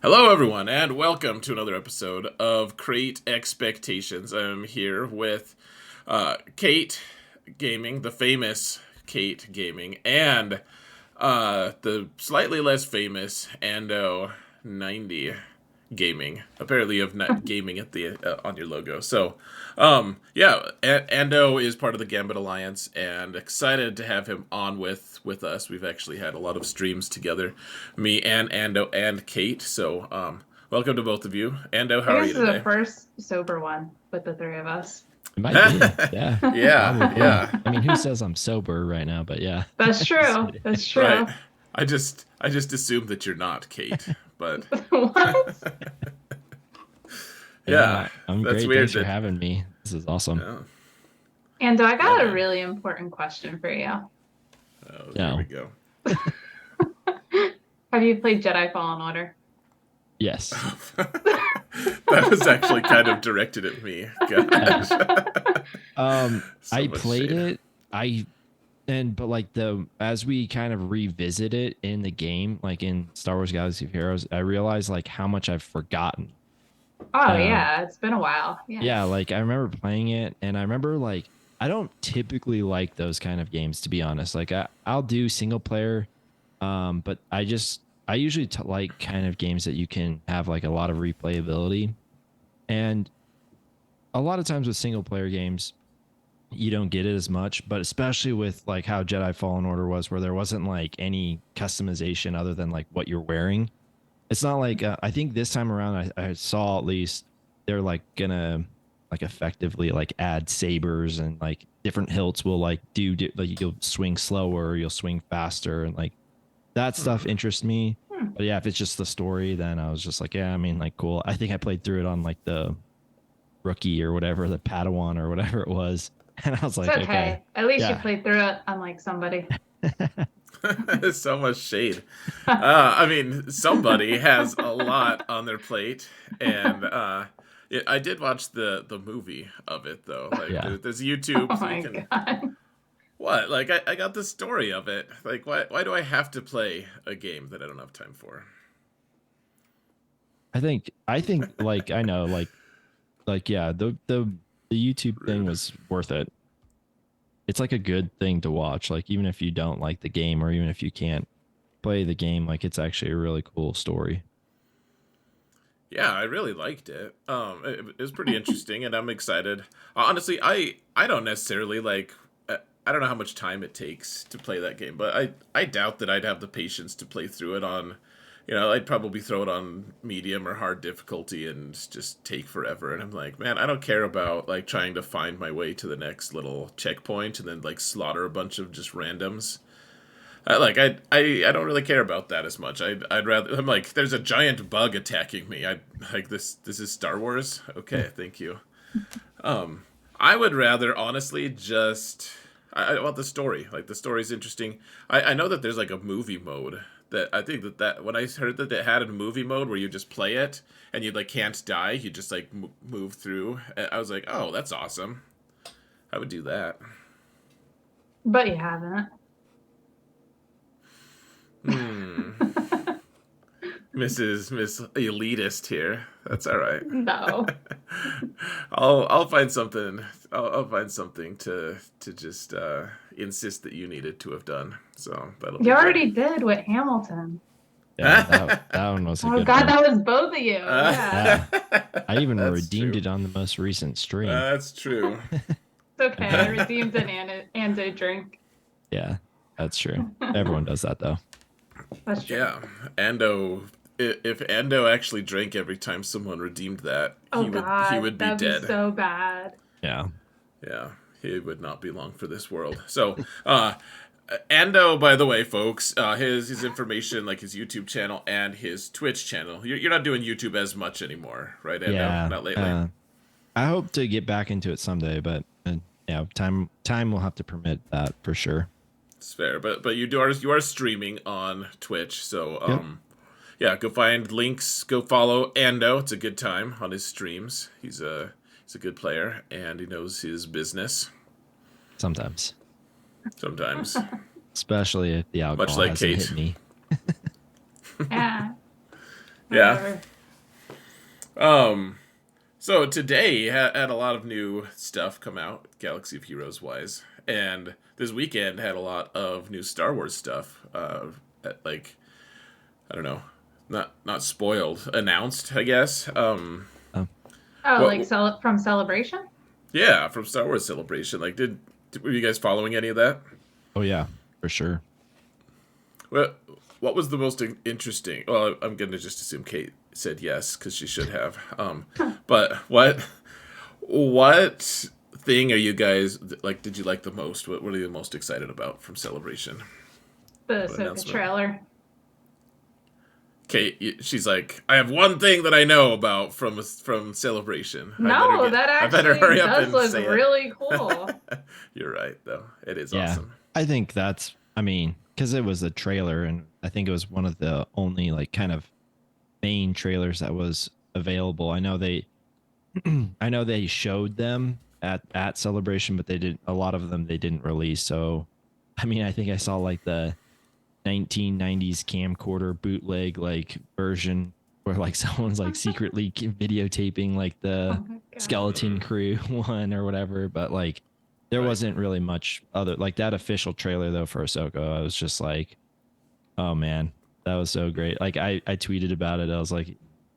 Hello, everyone, and welcome to another episode of Kr8 Expectations. I'm here with Kate Gaming, the famous Kate Gaming, and the slightly less famous Ando 90 Gaming. Apparently, you have not gaming at the on your logo. So, Ando is part of the Gambit Alliance, and excited to have him on with us. We've actually had a lot of streams together, me and Ando and Kate. So, welcome to both of you. Ando, how I are guess you this is the today? first sober one with the three of us. It might be. Yeah, Yeah, probably. yeah, I mean, who says I'm sober right now? But yeah. That's Just true. kidding. That's right. true. I just assumed that you're not Kate, but What? yeah, Yeah, I'm that's great. weird. Thanks for having me. This is awesome. Yeah, And I yeah, got a man. really important question for you. Oh, here we No. go. Have you played Jedi Fallen Order? Yes. That was actually kind of directed at me. Gosh. So I much played shade. it. But like as we kind of revisit it in the game, like in Star Wars Galaxy of Heroes, I realized like how much I've forgotten. Oh Um, yeah, it's been a while. Yeah. yeah, like I remember playing it, and I remember like I don't typically like those kind of games, to be honest. Like I'll do single player. But I usually like kind of games that you can have like a lot of replayability. And a lot of times with single player games, you don't get it as much, but especially with like how Jedi Fallen Order was, where there wasn't like any customization other than like what you're wearing. It's not like I think this time around I saw at least they're like gonna like effectively like add sabers and like different hilts will like like you'll swing slower, you'll swing faster, and like that stuff Hmm. interests me. Hmm. But yeah, if it's just the story, then I was just like, yeah, I mean, like, cool. I think I played through it on like the rookie or whatever, the Padawan or whatever it was. And I was It's like, okay, okay. At least you yeah. played through it, unlike somebody. So much shade. I mean, somebody has a lot on their plate, and I did watch the movie of it though. Like, Yeah. there's Oh YouTube, so you my can God. what? Like, I got the story of it. Like, why do I have to play a game that I don't have time for? I think like I know, like yeah, the YouTube thing Rude. was worth it. It's like a good thing to watch. Like even if you don't like the game or even if you can't play the game, like it's actually a really cool story. Yeah, I really liked it. It was pretty interesting, and I'm excited. Honestly, I don't necessarily like. I don't know how much time it takes to play that game, but I doubt that I'd have the patience to play through it on. I'd probably throw it on medium or hard difficulty and just take forever. And I'm like, man, I don't care about like trying to find my way to the next little checkpoint and then like slaughter a bunch of just randoms. I don't really care about that as much. I'd rather I'm like there's a giant bug attacking me. I like this is Star Wars. Okay, thank you. I would rather honestly just I want the story. Like the story's interesting. I know that there's like a movie mode that I think that when I heard that it had a movie mode where you just play it and you like can't die, you just like move through. I was like, "Oh, that's awesome. I would do that." But you haven't. Hmm. Miss Elitist here. That's all right. No. I'll find something. I'll find something to just insist that you needed to have done. So that'll You be good. already did with Hamilton. Yeah, that one was a Oh good God, one. that was both of you. Yeah. Yeah. I even That's redeemed true. it on the most recent stream. That's true. It's okay. I redeemed an and a drink. Yeah, that's true. Everyone does that though. That's true. Yeah, Ando. If Ando actually drank every time someone redeemed that, Oh he God, would be that'd be dead. so bad. Yeah. Yeah, he would not be long for this world. So, Ando, by the way, folks, his information, like his YouTube channel and his Twitch channel. You're not doing YouTube as much anymore, right, Ando? Yeah. Not lately. I hope to get back into it someday, but yeah, time will have to permit that for sure. It's fair, but you are streaming on Twitch, so Yep. yeah, go find links, go follow Ando. It's a good time on his streams. He's a good player and he knows his business Sometimes, sometimes, especially if the much alcohol like hasn't Kate. hit me. Yeah. Yeah. Whatever. So today had a lot of new stuff come out, Galaxy of Heroes wise, and this weekend had a lot of new Star Wars stuff. Like I don't know, not spoiled, announced, I guess. Oh, Oh, like What? from Celebration? Yeah, from Star Wars Celebration. Like, were you guys following any of that? oh yeah, for sure. What what was the most interesting? Well, I'm gonna just assume Kate said yes because she should have. But what thing are you guys like? Did you like the most? What are you most excited about from Celebration? The What Ahsoka announcement? trailer. Kate, she's like, I have one thing that I know about from Celebration. No, that I better actually hurry up does and look say it. really cool. You're right, though. It is Yeah, awesome. I think that's. I mean, because it was a trailer, and I think it was one of the only like kind of main trailers that was available. I know they I know they showed them at Celebration, but they did a lot of them they didn't release. So, I mean, I think I saw like the 1990s camcorder bootleg like version where like someone's like secretly videotaping like Oh the my god. Skeleton Crew one or whatever, but like there Right. wasn't really much other like that official trailer though for Ahsoka. I was just like, oh man, that was so great. Like I tweeted about it. I was like,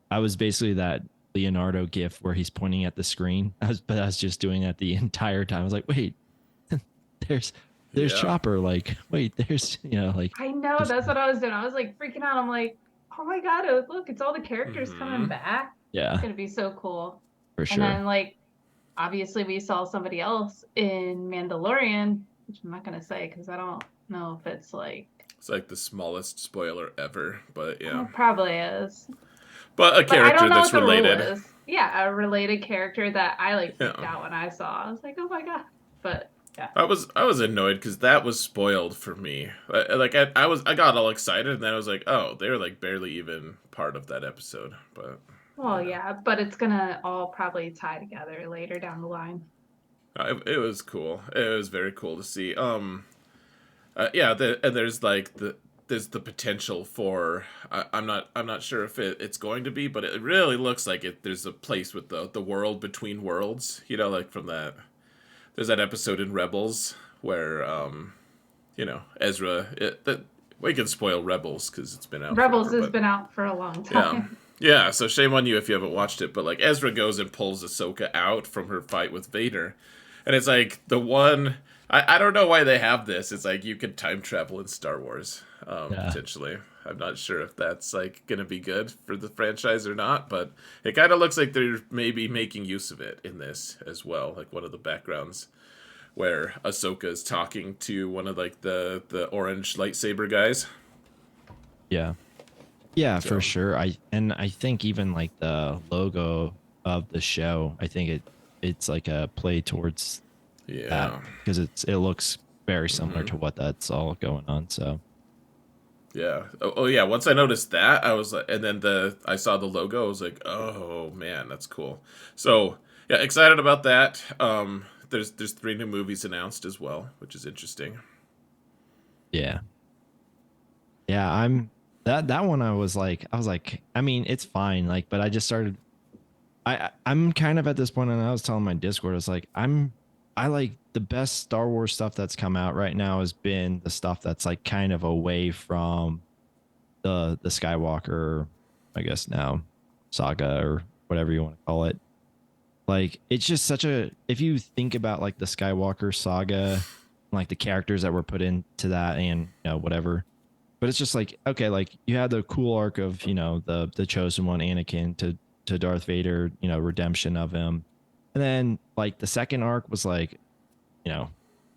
I was basically that Leonardo gif where he's pointing at the screen. But I was just doing that the entire time. I was like, wait, there's Yeah. Chopper. Like, wait, there's like I know, just that's what I was doing. I was like freaking out. I'm like, oh my god, look, it's all the characters coming Mm-hmm. back. It's yeah, gonna be so cool. for And sure. then like obviously we saw somebody else in Mandalorian, which I'm not gonna say because I don't know if it's like It's like the smallest spoiler ever, but yeah. it probably is. But a But I character don't know what that's the rule related. is. Yeah, a related character that I like freaked Yeah. out when I saw. I was like, oh my god. But yeah. I was annoyed because that was spoiled for me. I got all excited and then I was like, oh, they're like barely even part of that episode. But Well, yeah, but it's gonna all probably tie together later down the line. it was cool. It was very cool to see. Yeah, and there's the potential for I'm not sure if it's going to be, but it really looks like it. There's a place with the world between worlds. Like from that. There's that episode in Rebels where Ezra. We can spoil Rebels because it's been out Rebels forever, has but been out for a long yeah. time. Yeah, so shame on you if you haven't watched it, but like Ezra goes and pulls Ahsoka out from her fight with Vader. And it's like the one I don't know why they have this. It's like you could time travel in Star Wars, Yeah, potentially. I'm not sure if that's like gonna be good for the franchise or not, but it kinda looks like they're maybe making use of it in this as well. Like one of the backgrounds where Ahsoka is talking to one of like the orange lightsaber guys. yeah, yeah, for So sure. I think even like the logo of the show, I think it's like a play towards that yeah. because it looks very similar Hmm. to what that's all going on. So Yeah. Oh, yeah. Once I noticed that, I was like, and then I saw the logo. I was like, oh man, that's cool. So yeah, excited about that. There's three new movies announced as well, which is interesting. yeah, yeah, I'm that one. I was like, I mean, it's fine. Like, but I just started. I'm kind of at this point, and I was telling my Discord, I was like, I like the best Star Wars stuff that's come out right now has been the stuff that's like kind of away from the Skywalker, I guess now saga or whatever you want to call it. Like it's just such a if you think about like the Skywalker saga, like the characters that were put into that and whatever. But it's just like okay, like you had the cool arc of, the chosen one Anakin to Darth Vader, redemption of him. And then like the second arc was like, you know,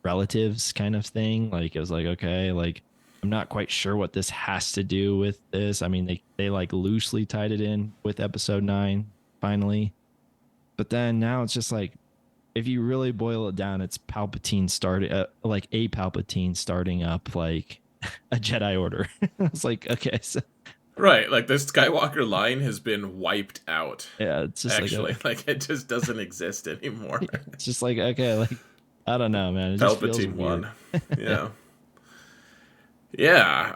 relatives kind of thing. Like it was like, okay, like I'm not quite sure what this has to do with this. I mean, they like loosely tied it in with episode 9 finally. But then now it's just like if you really boil it down, it's Palpatine starting like a Palpatine starting up like a Jedi Order. It's like okay, so Right. Like the Skywalker line has been wiped out. yeah, it's just like Actually, like it just doesn't exist anymore. it's just like okay, like I don't know, man. It just feels Palpatine weird. won. Yeah. Yeah. Yeah,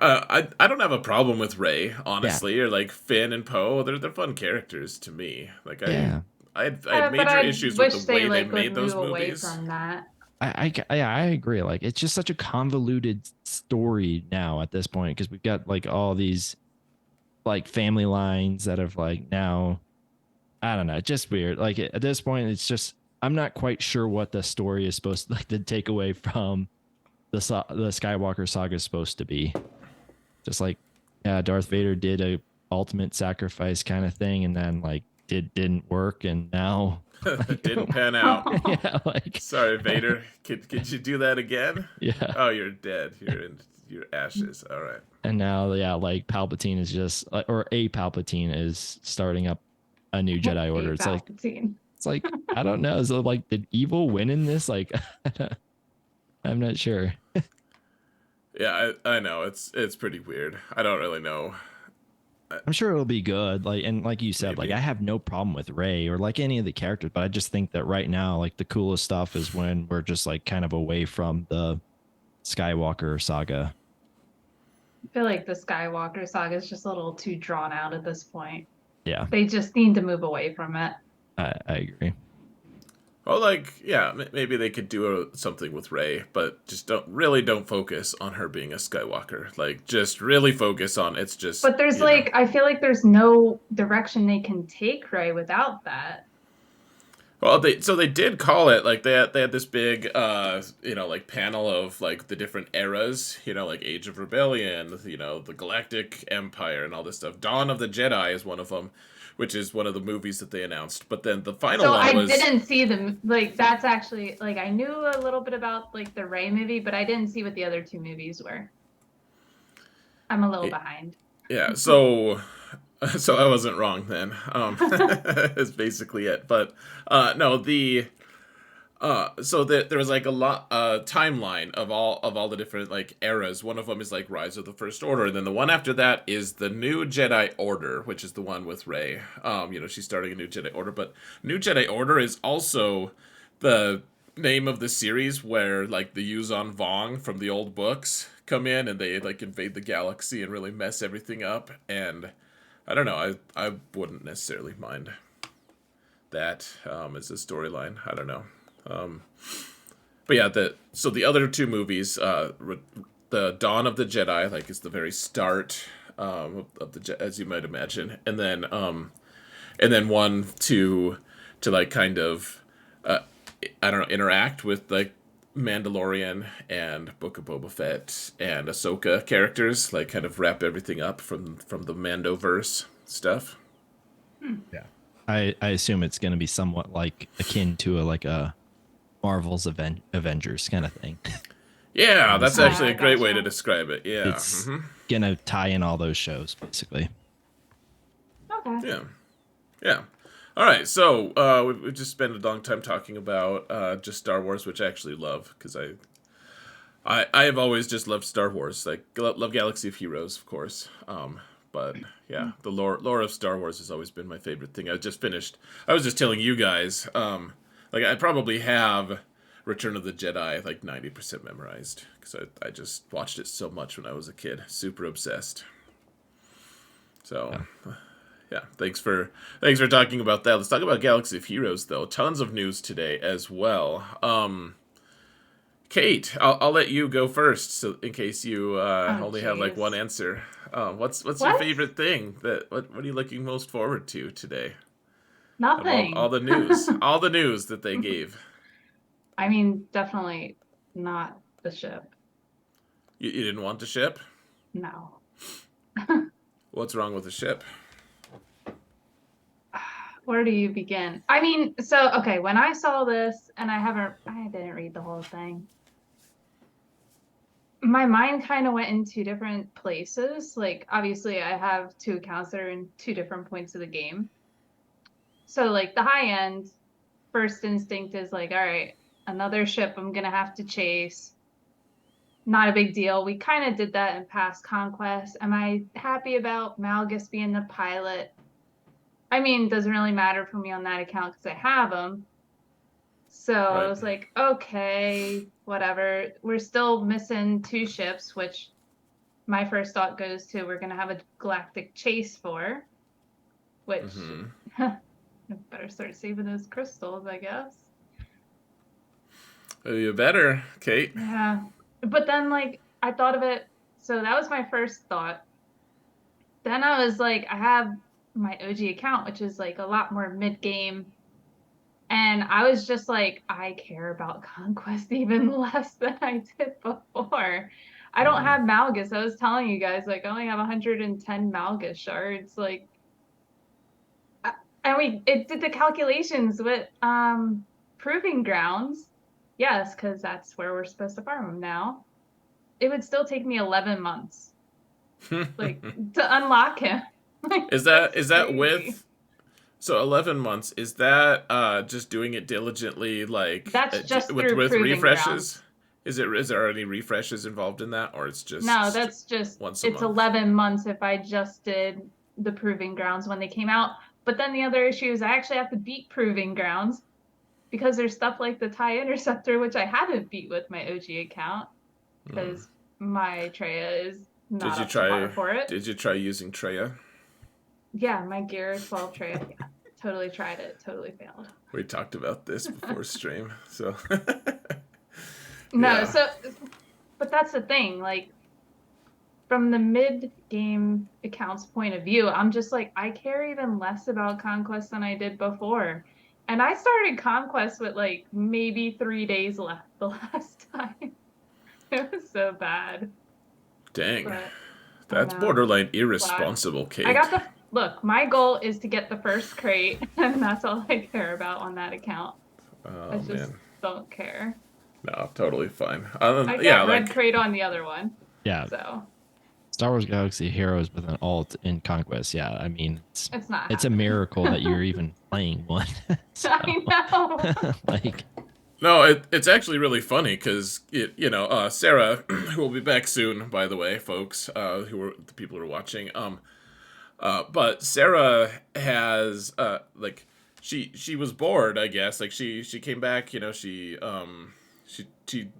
I don't have a problem with Ray, Yeah, honestly, or like Finn and Poe. They're fun characters to me. Like yeah. I had But major I issues with the wish they way they like would made move those away movies. from that. Yeah, I agree. Like it's just such a convoluted story now at this point because we've got like all these like family lines that have like now I don't know, it's just weird. Like at this point, it's just I'm not quite sure what the story is supposed to like the takeaway from the Skywalker saga is supposed to be. Just like yeah, Darth Vader did a ultimate sacrifice kind of thing, and then like didn't work, and now like Didn't pan out. yeah, like Sorry, Vader. Could you do that again? yeah, Oh, you're dead. You're in your ashes. All right. and now yeah, like Palpatine is just or a Palpatine is starting up a new Jedi A Order. Palpatine. It's like I don't know. So like, did evil win in this? Like, I'm not sure. Yeah, I know it's pretty weird. I don't really know. I'm sure it'll be good. Like, and like you said, like Maybe. I have no problem with Ray or like any of the characters, but I just think that right now, like the coolest stuff is when we're just like kind of away from the Skywalker saga. I feel like the Skywalker saga is just a little too drawn out at this point. Yeah, They just need to move away from it. I agree. Well, like, yeah, maybe they could do something with Rey, but just don't focus on her being a Skywalker. Like, just really focus on it's just But there's you know. like, I feel like there's no direction they can take Ray without that. Well, they did call it like they had this big like panel of like the different eras, like Age of Rebellion, the Galactic Empire and all this stuff. Dawn of the Jedi is one of them, which is one of the movies that they announced. But then the final So one I was didn't see them like that's actually like I knew a little bit about like the Ray movie, but I didn't see what the other two movies were. I'm a little behind. yeah, so I wasn't wrong then. Is basically it. But no, there was like a lot timeline of all the different like eras. One of them is like Rise of the First Order, and then the one after that is the New Jedi Order, which is the one with Rey. She's starting a New Jedi Order, but New Jedi Order is also the name of the series where like the Yuzon Vong from the old books come in and they like invade the galaxy and really mess everything up. And I don't know, I wouldn't necessarily mind that as a storyline. I don't know. Um, but yeah, the other two movies, the Dawn of the Jedi, like is the very start of the as you might imagine, and then one to like kind of I don't know interact with like Mandalorian and Book of Boba Fett and Ahsoka characters, like kind of wrap everything up from the Mandoverse stuff. Yeah. I assume it's going to be somewhat like akin to like a Marvel's Avengers kind of thing. Yeah, that's Honestly, actually a great way to Gotcha. describe it. Yeah. it's going to tie in all those shows basically. Okay. Yeah. Yeah. All right. So we've just spent a long time talking about just Star Wars, which I actually love because I have always just loved Star Wars. Like love Galaxy of Heroes, of course. But yeah, the lore of Star Wars has always been my favorite thing. I just finished. I was just telling you guys. Like I probably have Return of the Jedi like 90% memorized because I just watched it so much when I was a kid. Super obsessed. So. Yeah. Yeah, thanks for talking about that. Let's talk about Galaxy of Heroes though. Tons of news today as well. Kate, I'll let you go first, so in case you Oh only have like one jeez. answer. What's your What? favorite thing what are you looking most forward to today? Of all Nothing. the news, all the news that they gave. I mean, definitely not the ship. You didn't want the ship? No. What's wrong with the ship? Where do you begin? I mean, so okay, when I saw this and I didn't read the whole thing. My mind kind of went in two different places. Like obviously I have two accounts that are in two different points of the game. So like the high end first instinct is like, all right, another ship I'm gonna have to chase. Not a big deal. We kind of did that in past conquests. Am I happy about Malgus being the pilot? I mean, doesn't really matter for me on that account because I have him. So I Right. was like, okay, whatever. We're still missing two ships, which my first thought goes to we're gonna have a Galactic Chase 4, which better start saving those crystals, I guess. You better, Kate. Yeah. But then like I thought of it, so that was my first thought. Then I was like, I have my OG account, which is like a lot more mid-game. And I was just like, I care about Conquest even less than I did before. I don't have Malgus. I was telling you guys, like, I only have 110 Malgus shards. Like, and it did the calculations with Proving Grounds. Yes, because that's where we're supposed to farm them now. It would still take me 11 months, like, to unlock him. Like, is that crazy. with? So 11 months, is that just doing it diligently, like that's just with Proving refreshes? Grounds. Is there any refreshes involved in that, or it's just no? That's just once a it's month? 11 months if I just did the Proving Grounds when they came out. But then the other issue is I actually have to beat Proving Grounds because there's stuff like the TIE Interceptor, which I haven't beat with my OG account because my Treya is not up to par for it. Did you try using Treya? Yeah, my Gear 12 Treya. Yeah, totally tried it. Totally failed. We talked about this before stream, so. No, Yeah. so, but that's the thing. Like, from the mid-game account's point of view, I'm just like, I care even less about Conquest than I did before. And I started Conquest with like maybe 3 days left the last time. It was so bad. Dang. But, That's borderline irresponsible, Kate. I got look, my goal is to get the first crate, and that's all I care about on that account. Oh, I just don't care. No, totally fine. I got red crate on the other one. Yeah. So Star Wars Galaxy Heroes with an alt in Conquest. Yeah, I mean, it's a miracle that you're even playing one. So. I know. Like, no, it's actually really funny because Sarah, who will be back soon, by the way, folks, who are the people who are watching. But Sarah has like she was bored, I guess. Like she came back, she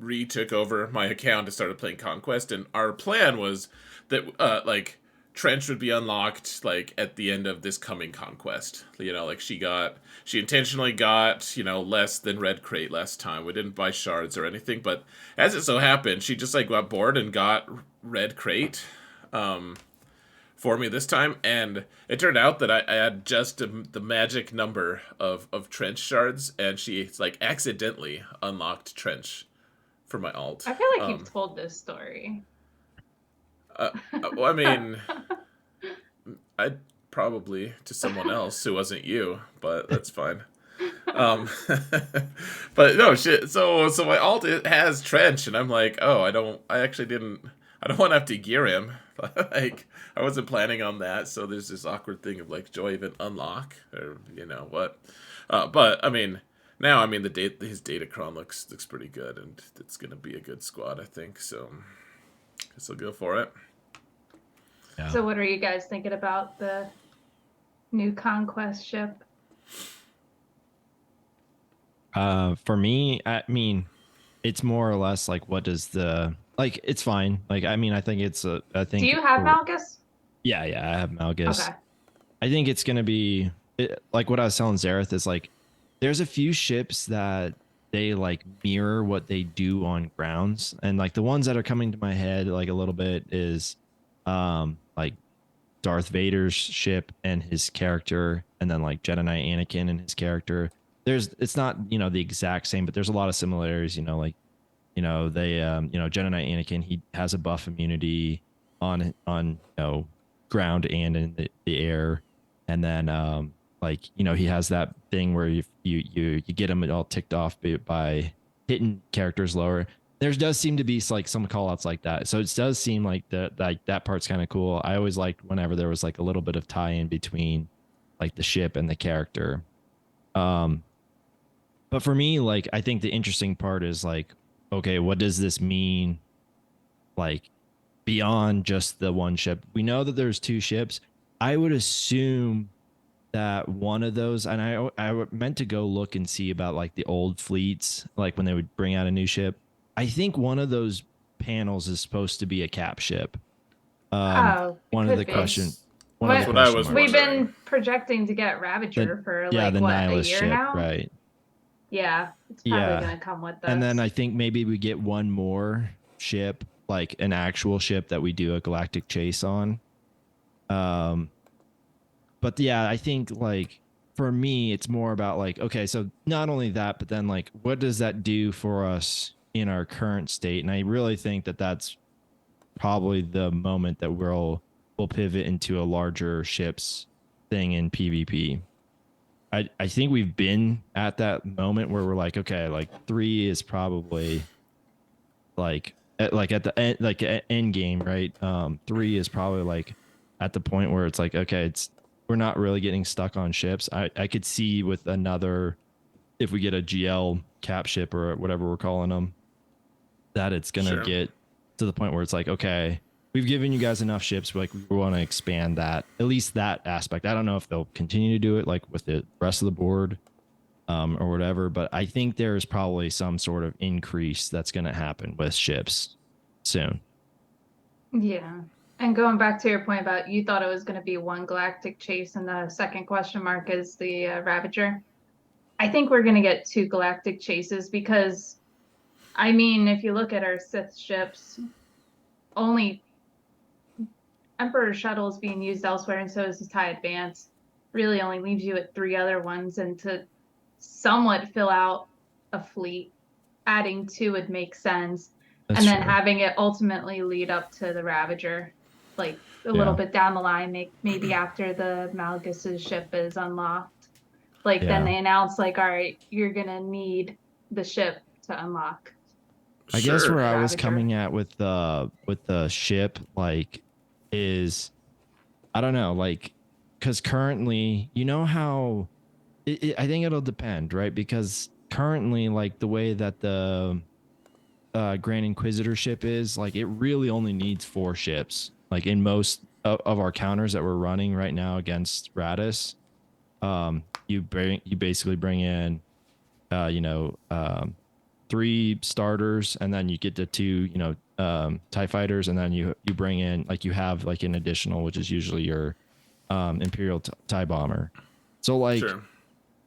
retook over my account and started playing Conquest, and our plan was that like Trench would be unlocked like at the end of this coming Conquest. Like she intentionally got less than Red Crate last time. We didn't buy shards or anything, but as it so happened, she just like got bored and got Red Crate for me this time, and it turned out that I had just the magic number of Trench shards, and she like accidentally unlocked Trench for my alt. I feel like you've told this story. Well, I mean, I probably to someone else who wasn't you, but that's fine. But no shit. So my alt has Trench, and I'm like, oh, I don't want to have to gear him. Like I wasn't planning on that, so there's this awkward thing of like, do I even unlock or what? But I mean, now his Datacron looks pretty good, and it's gonna be a good squad, I think. So guess I'll go for it. yeah. So what are you guys thinking about the new Conquest ship? For me, I mean, it's more or less like, what does it's fine. Like, I mean, I think do you have Malgus? Yeah, I have Malgus. Okay. I think it's going to be like what I was telling Zareth is like, there's a few ships that they like mirror what they do on grounds. And like the ones that are coming to my head, like a little bit is, like Darth Vader's ship and his character, and then like Jedi Knight Anakin and his character. It's not, the exact same, but there's a lot of similarities, like, they, Jedi Knight Anakin, he has a buff immunity on ground and in the air. And then, like, he has that thing where you get him all ticked off by hitting characters lower. There does seem to be like some call outs like that. So it does seem like that part's kind of cool. I always liked whenever there was like a little bit of tie in between like the ship and the character. But for me, like, I think the interesting part is like, okay, what does this mean? Like beyond just the one ship, we know that there's two ships. I would assume that one of those, and I meant to go look and see about like the old fleets, like when they would bring out a new ship. I think one of those panels is supposed to be a cap ship. Um, Oh, one of could the be. question, That's one of the that's What what I question was we've marks. wondering. been projecting to get The Ravager for yeah, like the what, a Nihilist year ship, now? right? Yeah, it's probably Yeah, gonna come with and then us. I think maybe we get one more ship, like an actual ship that we do a galactic chase on. Um, but yeah, I think like for me, it's more about like, okay, so not only that, but then like, what does that do for us in our current state? And I really think that that's probably the moment that we'll pivot into a larger ships thing in PvP. I think we've been at that moment where we're like, okay, like 3 is probably like at the end, like end game, right? 3 is probably like at the point where it's like, okay, it's we're not really getting stuck on ships. I could see with another, if we get a GL cap ship or whatever we're calling them, that it's gonna Sure. get to the point where it's like, okay, we've given you guys enough ships. Like we want to expand that, at least that aspect. I don't know if they'll continue to do it like with the rest of the board, or whatever, but I think there is probably some sort of increase that's going to happen with ships soon. Yeah. And going back to your point about you thought it was going to be one galactic chase, and the second question mark is the Ravager. I think we're going to get two galactic chases because, I mean, if you look at our Sith ships, only Emperor shuttle is being used elsewhere, and so is the TIE Advance. Really only leaves you with three other ones, and to somewhat fill out a fleet, adding two would make sense. That's And then true. having it ultimately lead up to the Ravager, like a little Yeah. bit down the line, maybe after the Malgus's ship is unlocked. Like then Yeah. they announce like, all right, you're gonna need the ship to unlock I guess Sure. where I was Ravager. coming at with the ship like is, I don't know, like cuz currently, you know how I think it'll depend, right? Because currently like the way that the Grand Inquisitor ship is, like it really only needs 4 ships. Like in most of our counters that we're running right now against Radis, you basically bring in you know 3 starters, and then you get the 2 TIE fighters, and then you bring in, like you have like an additional, which is usually your Imperial TIE bomber. So like Sure.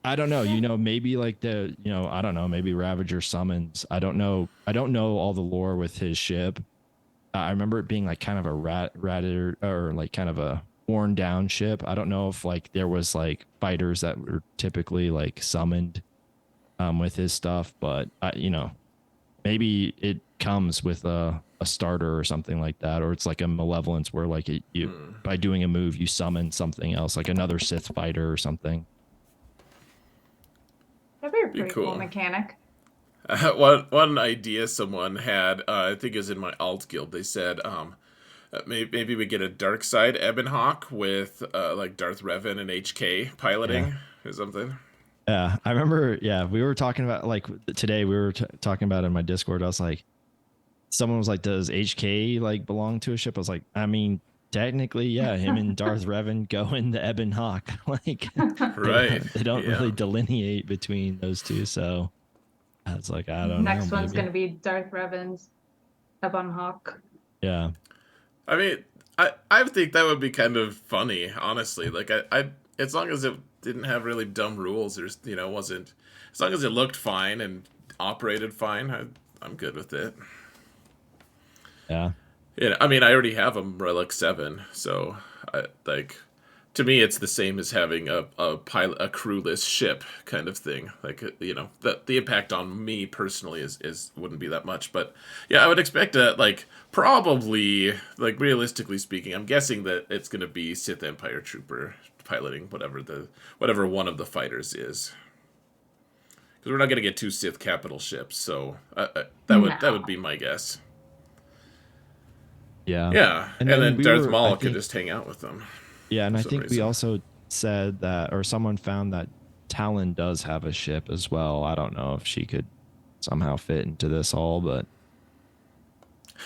I don't know, maybe like I don't know, maybe Ravager summons. I don't know all the lore with his ship. I remember it being like kind of a ratted, or like kind of a worn down ship. I don't know if like there was like fighters that were typically like summoned with his stuff, but maybe it comes with a starter or something like that, or it's like a malevolence where like you Hmm. by doing a move you summon something else, like another Sith fighter or something. That'd be a Be pretty cool cool. mechanic. One idea someone had, I think it was in my alt guild. They said, maybe we get a dark side Ebonhawk with like Darth Revan and HK Yeah. piloting or something. Yeah, I remember. Yeah, we were talking about like today. We were talking about it in my Discord. I was like, someone was like, "Does HK like belong to a ship?" I was like, "I mean, technically, yeah. Him and Darth Revan go in the Ebon Hawk. Like, Right. they don't Yeah. really delineate between those two." So I was like, I don't know, Next one's maybe. gonna be Darth Revan's Ebon Hawk. Yeah, I mean, I think that would be kind of funny, honestly. Like I as long as it didn't have really dumb rules, or wasn't, as long as it looked fine and operated fine, I'm good with it. yeah, Yeah, I mean, I already have a Relic 7, so like to me it's the same as having a crewless ship kind of thing. Like the impact on me personally is wouldn't be that much, but yeah, I would expect like probably, like realistically speaking, I'm guessing that it's going to be Sith Empire trooper piloting whatever one of the fighters is. Because we're not going to get 2 Sith capital ships, so that would No. be my guess. yeah. Yeah, And and then then Darth I Maul could think, just hang out with them yeah, and for I some think we reason. also said that, or someone found that Talon does have a ship as well. I don't know if she could somehow fit into this all, but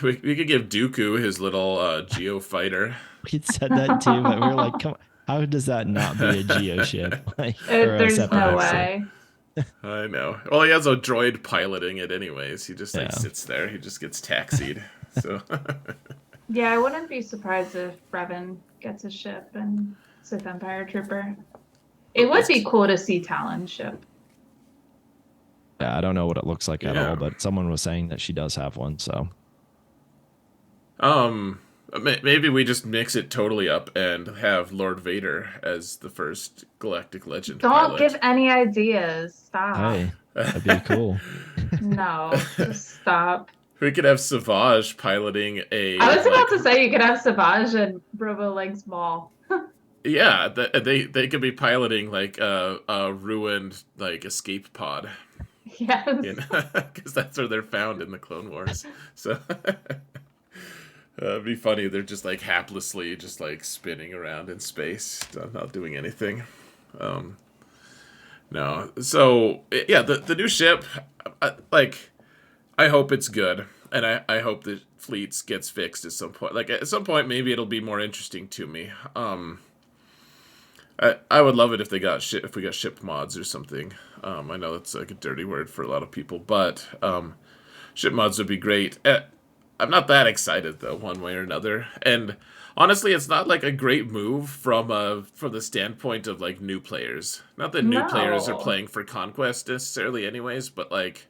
We could give Dooku his little Geo fighter. we said that too. But we were like, come on, how does that not be a Geo ship, like, or a There's no separatist ship? way. I know. Well, he has a droid piloting it anyways. He just like Yeah, sits there. He just gets taxied. So Yeah, I wouldn't be surprised if Revan gets a ship and Sith Empire Trooper. It would be This, cool to see Talon's ship. Yeah, I don't know what it looks like at yeah. all, but someone was saying that she does have one. So Um, maybe we just mix it totally up and have Lord Vader as the first Galactic Legend Don't give pilot. any ideas. Stop. hey, that'd be cool. No, just stop. We could have Savage piloting I a was about like, to say you could have Savage and Robo Legs Maul. yeah, they could be piloting like a ruined like escape pod, you Yes. know, because that's where they're found in the Clone Wars. So it'd be funny. They're just like haplessly just like spinning around in space, not doing anything. Um, no, so yeah, the new ship, like I hope it's good, and I hope that Fleets gets fixed at some point. Like at some point, maybe it'll be more interesting to me. I would love it if they got if we got ship mods or something. I know that's like a dirty word for a lot of people, but ship mods would be great. I'm not that excited though, one way or another. And honestly, it's not like a great move from the standpoint of like new players. Not that new players are No. playing for conquest necessarily, anyways, but like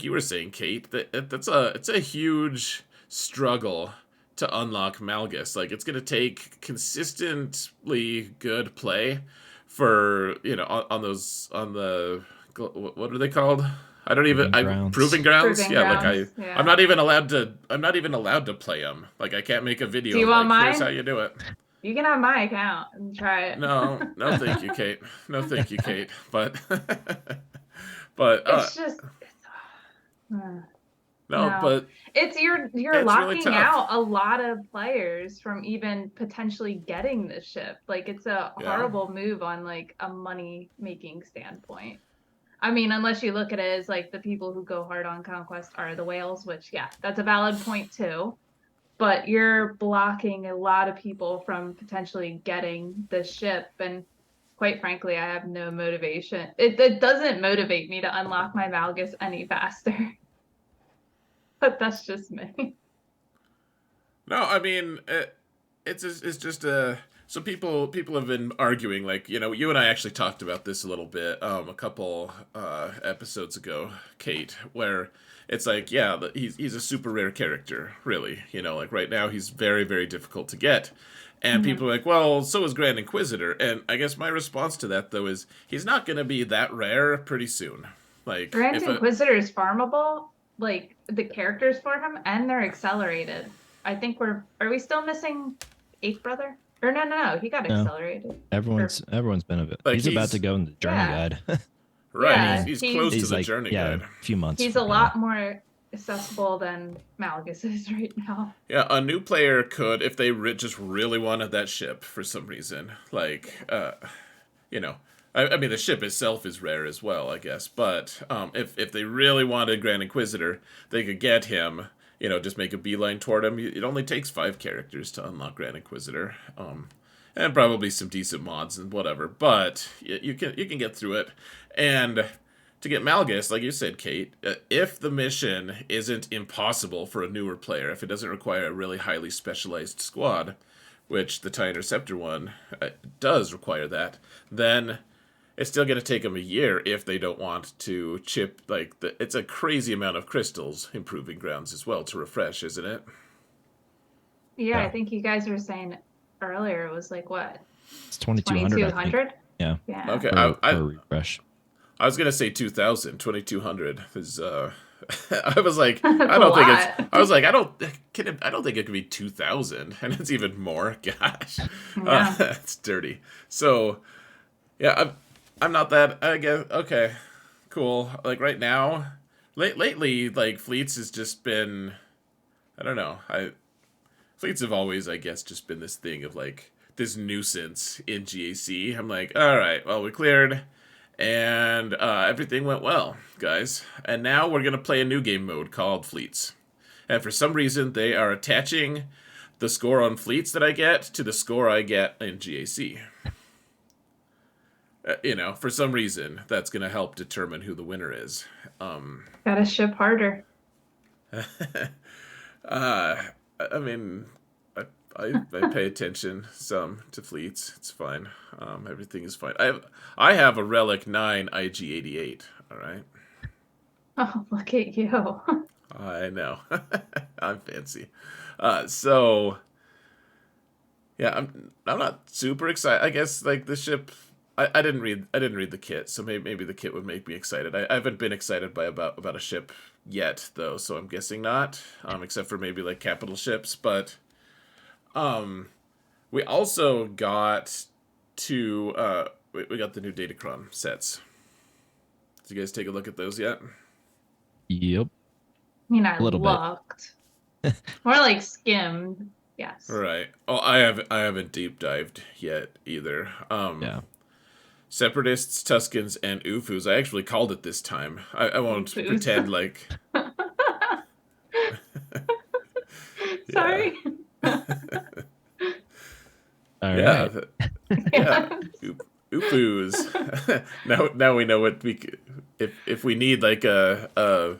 you were saying, Kate, it's a huge struggle to unlock Malgus. Like it's gonna take consistently good play for on those on the what are they called? I don't even Proving I grounds. proving grounds. Proving Yeah, like grounds. I'm Yeah. not even allowed to play them. Like I can't make a Do video you of want like here's how mine? you do it. You can have my account and try it. No, no, thank you, Kate. No, thank you, Kate. But but It's just uh, no, no. but It's you're it's really locking tough. out a lot of players from even potentially getting the ship. Like it's a Yeah. horrible move on like a money making standpoint. I mean, unless you look at it as like the people who go hard on conquest are the whales, which yeah, that's a valid point too. But you're blocking a lot of people from potentially getting the ship. And quite frankly, I have no motivation. It doesn't motivate me to unlock my Malgus any faster. But that's just me. No, I mean it's just so people have been arguing like you and I actually talked about this a little bit a couple episodes ago, Kate, where it's like yeah he's a super rare character really like right now he's very difficult to get. And Mhm. people are like, well, so is Grand Inquisitor. And I guess my response to that, though, is he's not going to be that rare pretty soon. Like, Grand if a, Inquisitor is farmable, like the characters for him, and they're accelerated. I think are we still missing Eighth Brother? Or no, he got No, accelerated. Or everyone's been a bit. like He's about to he's go in the journey yeah, guide. I right, yeah, mean, he's close to he's the like journey yeah, a guide. few months he's from a now. lot more accessible than Malgus is right now. Yeah, a new player could, if they just really wanted that ship for some reason, like, you know, I mean, the ship itself is rare as well, I guess. But if they really wanted Grand Inquisitor, they could get him. Just make a beeline toward him. It only takes 5 characters to unlock Grand Inquisitor, and probably some decent mods and whatever. But you can get through it, and to get Malgus, like you said, Kate, if the mission isn't impossible for a newer player, if it doesn't require a really highly specialized squad, which the TIE Interceptor one does require that, then it's still going to take them a year if they don't want to chip it's a crazy amount of crystals improving grounds as well to refresh, isn't it? Yeah, I Yeah, think you guys were saying earlier it was like what, it's 2200, I think. 2200? Yeah, Yeah. Okay, for a refresh. I was gonna say 2,000, 2,200 is I was like That's I a don't think it's lot. I was like I don't think it could be 2,000 and it's even more. Gosh, Yeah. it's dirty. So yeah, I'm not that. I guess okay, cool. Like right now, lately, like fleets has just been. I don't know. Fleets have always, I guess, just been this thing of like this nuisance in GAC. I'm like, all right, well, we cleared, and everything went well, guys. And now we're gonna play a new game mode called Fleets. And for some reason, they are attaching the score on fleets that I get to the score I get in GAC. For some reason, that's going to help determine who the winner is. Gotta ship harder. Uh, I mean, I pay attention some to fleets. It's fine. Everything is fine. I have a Relic 9 IG-88. All right. Oh, look at you. I know. I'm fancy. So yeah, I'm not super excited. I guess like the ship. I didn't read the kit, so maybe the kit would make me excited. I haven't been excited by about a ship yet though, so I'm guessing not. Except for maybe like capital ships, but um, we also got we got the new Datacron sets. Did you guys take a look at those yet? Yep, I mean, I a little bit. looked. More like skimmed. Yes. Right. Oh, I haven't deep dived yet either. Yeah. Separatists, Tuscans, and Ufus. I actually called it this time. I won't Oofus. pretend like. Yeah. Sorry. All Yeah. right. Yeah. Yes. Ufus. Now we know what if we need like a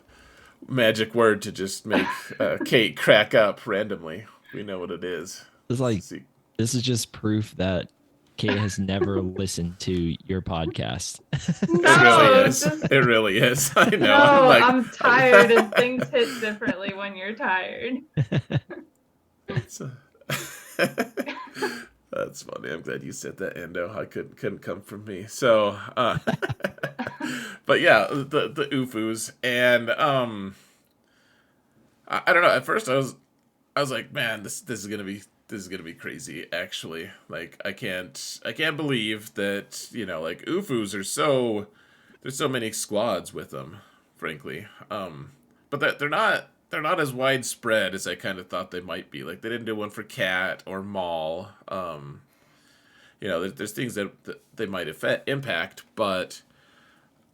magic word to just make Kate crack up randomly. We know what it is. It's like See. this is just proof that Kate has never listened to your podcast. It really No, is. just It really is. I know. I'm no, like, I'm tired and things hit differently when you're tired. It's that's funny. I'm glad you said that, Endo. I couldn't come from me. So, but yeah, the UFOs and I don't know. At first, I was like, man, this is gonna be crazy. Actually, like I can't believe that like UFOs are so there's so many squads with them. Frankly, but that they're not as widespread as I kind of thought they might be. Like they didn't do one for cat or mall. There's things that they might impact, but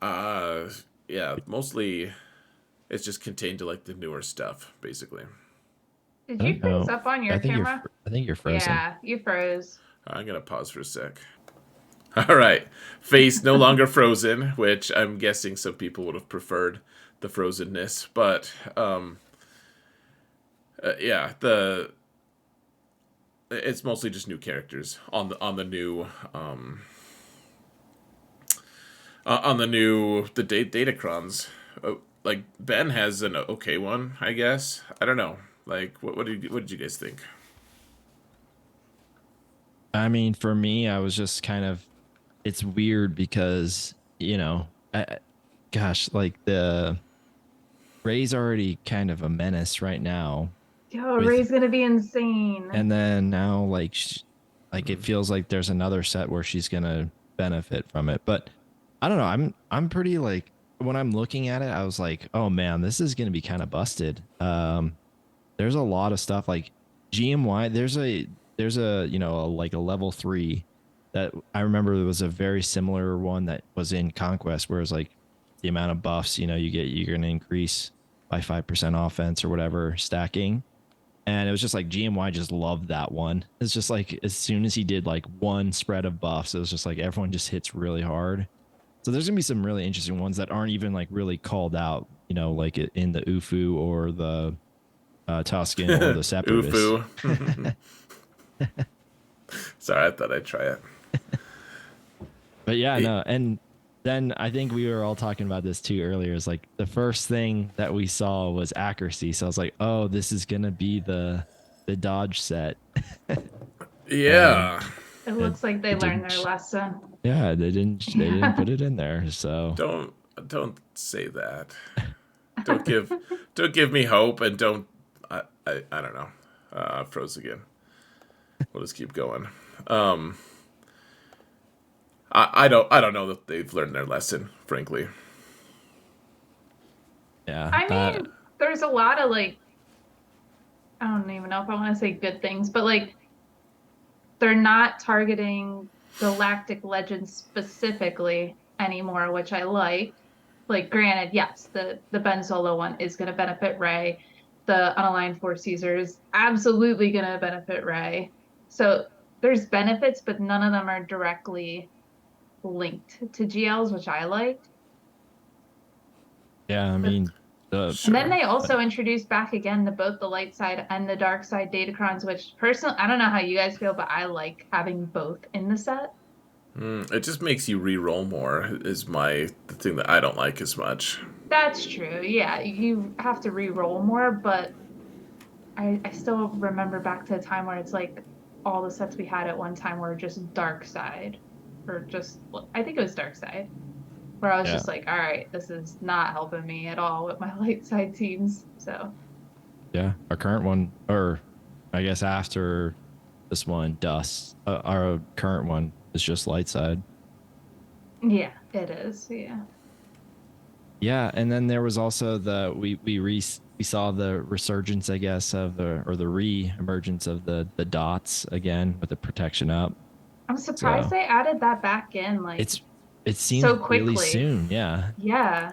uh, yeah, mostly it's just contained to like the newer stuff, basically. Did I you don't freeze know. up on your camera? I think you're frozen. Yeah, you froze. I'm gonna pause for a sec. All right, face no longer frozen, which I'm guessing some people would have preferred the frozenness, but yeah, the it's mostly just new characters on the new the Datacrons. Like Ben has an okay one, I guess. I don't know. Like what did you guys think? I mean, for me, I was just kind of it's weird because, gosh, like the Ray's already kind of a menace right now Yo, with Ray's gonna be insane. and then now like like it feels like there's another set where she's going to benefit from it. But I don't know. I'm pretty like when I'm looking at it, I was like, "Oh man, this is going to be kind of busted." There's a lot of stuff like GMY. There's a like a level 3 that I remember there was a very similar one that was in Conquest, where it's like the amount of buffs you're going to increase by 5% offense or whatever stacking. And it was just like GMY just loved that one. It's just like as soon as he did like one spread of buffs, it was just like everyone just hits really hard. So there's gonna be some really interesting ones that aren't even like really called out, like in the UFU or the Tuscan or the Separatist. Ufu. Sorry, I thought I'd try it. But yeah, It- no, and then I think we were all talking about this too earlier. Is like the first thing that we saw was accuracy. So I was like, oh, this is gonna be the dodge set, and Yeah. It it, looks like they it learned didn't. their lesson. Yeah, they didn't put it in there. So Don't say that. Don't give me hope, and don't. I don't know. Froze again. We'll just keep going. I don't know that they've learned their lesson, frankly. yeah, I mean, there's a lot of like, I don't even know if I want to say good things, but like, they're not targeting Galactic Legends specifically anymore, which I like. Like, granted, yes, the Ben Solo one is going to benefit Rey. The Unaligned Force User is absolutely going to benefit Rey. So there's benefits, but none of them are directly linked to GLs, which I like. yeah. I But mean, And then Sure. they also introduced back again both the light side and the dark side Datacrons, which personally, I don't know how you guys feel, but I like having both in the set. It just makes you re-roll more. Is the thing that I don't like as much. That's true. Yeah, you have to re-roll more, but I still remember back to a time where it's like all the sets we had at one time were just dark side, or just I think it was dark side, where I was Yeah. just like, all right, this is not helping me at all with my light side teams. So Yeah. Our current one, or I guess after this one, Dust, our current one is just light side. yeah, it is. Yeah. Yeah, and then there was also we saw the resurgence, I guess, of the re-emergence of the dots again with the protection up. I'm surprised So they added that back in like it seems so really quickly. soon. Yeah. Yeah.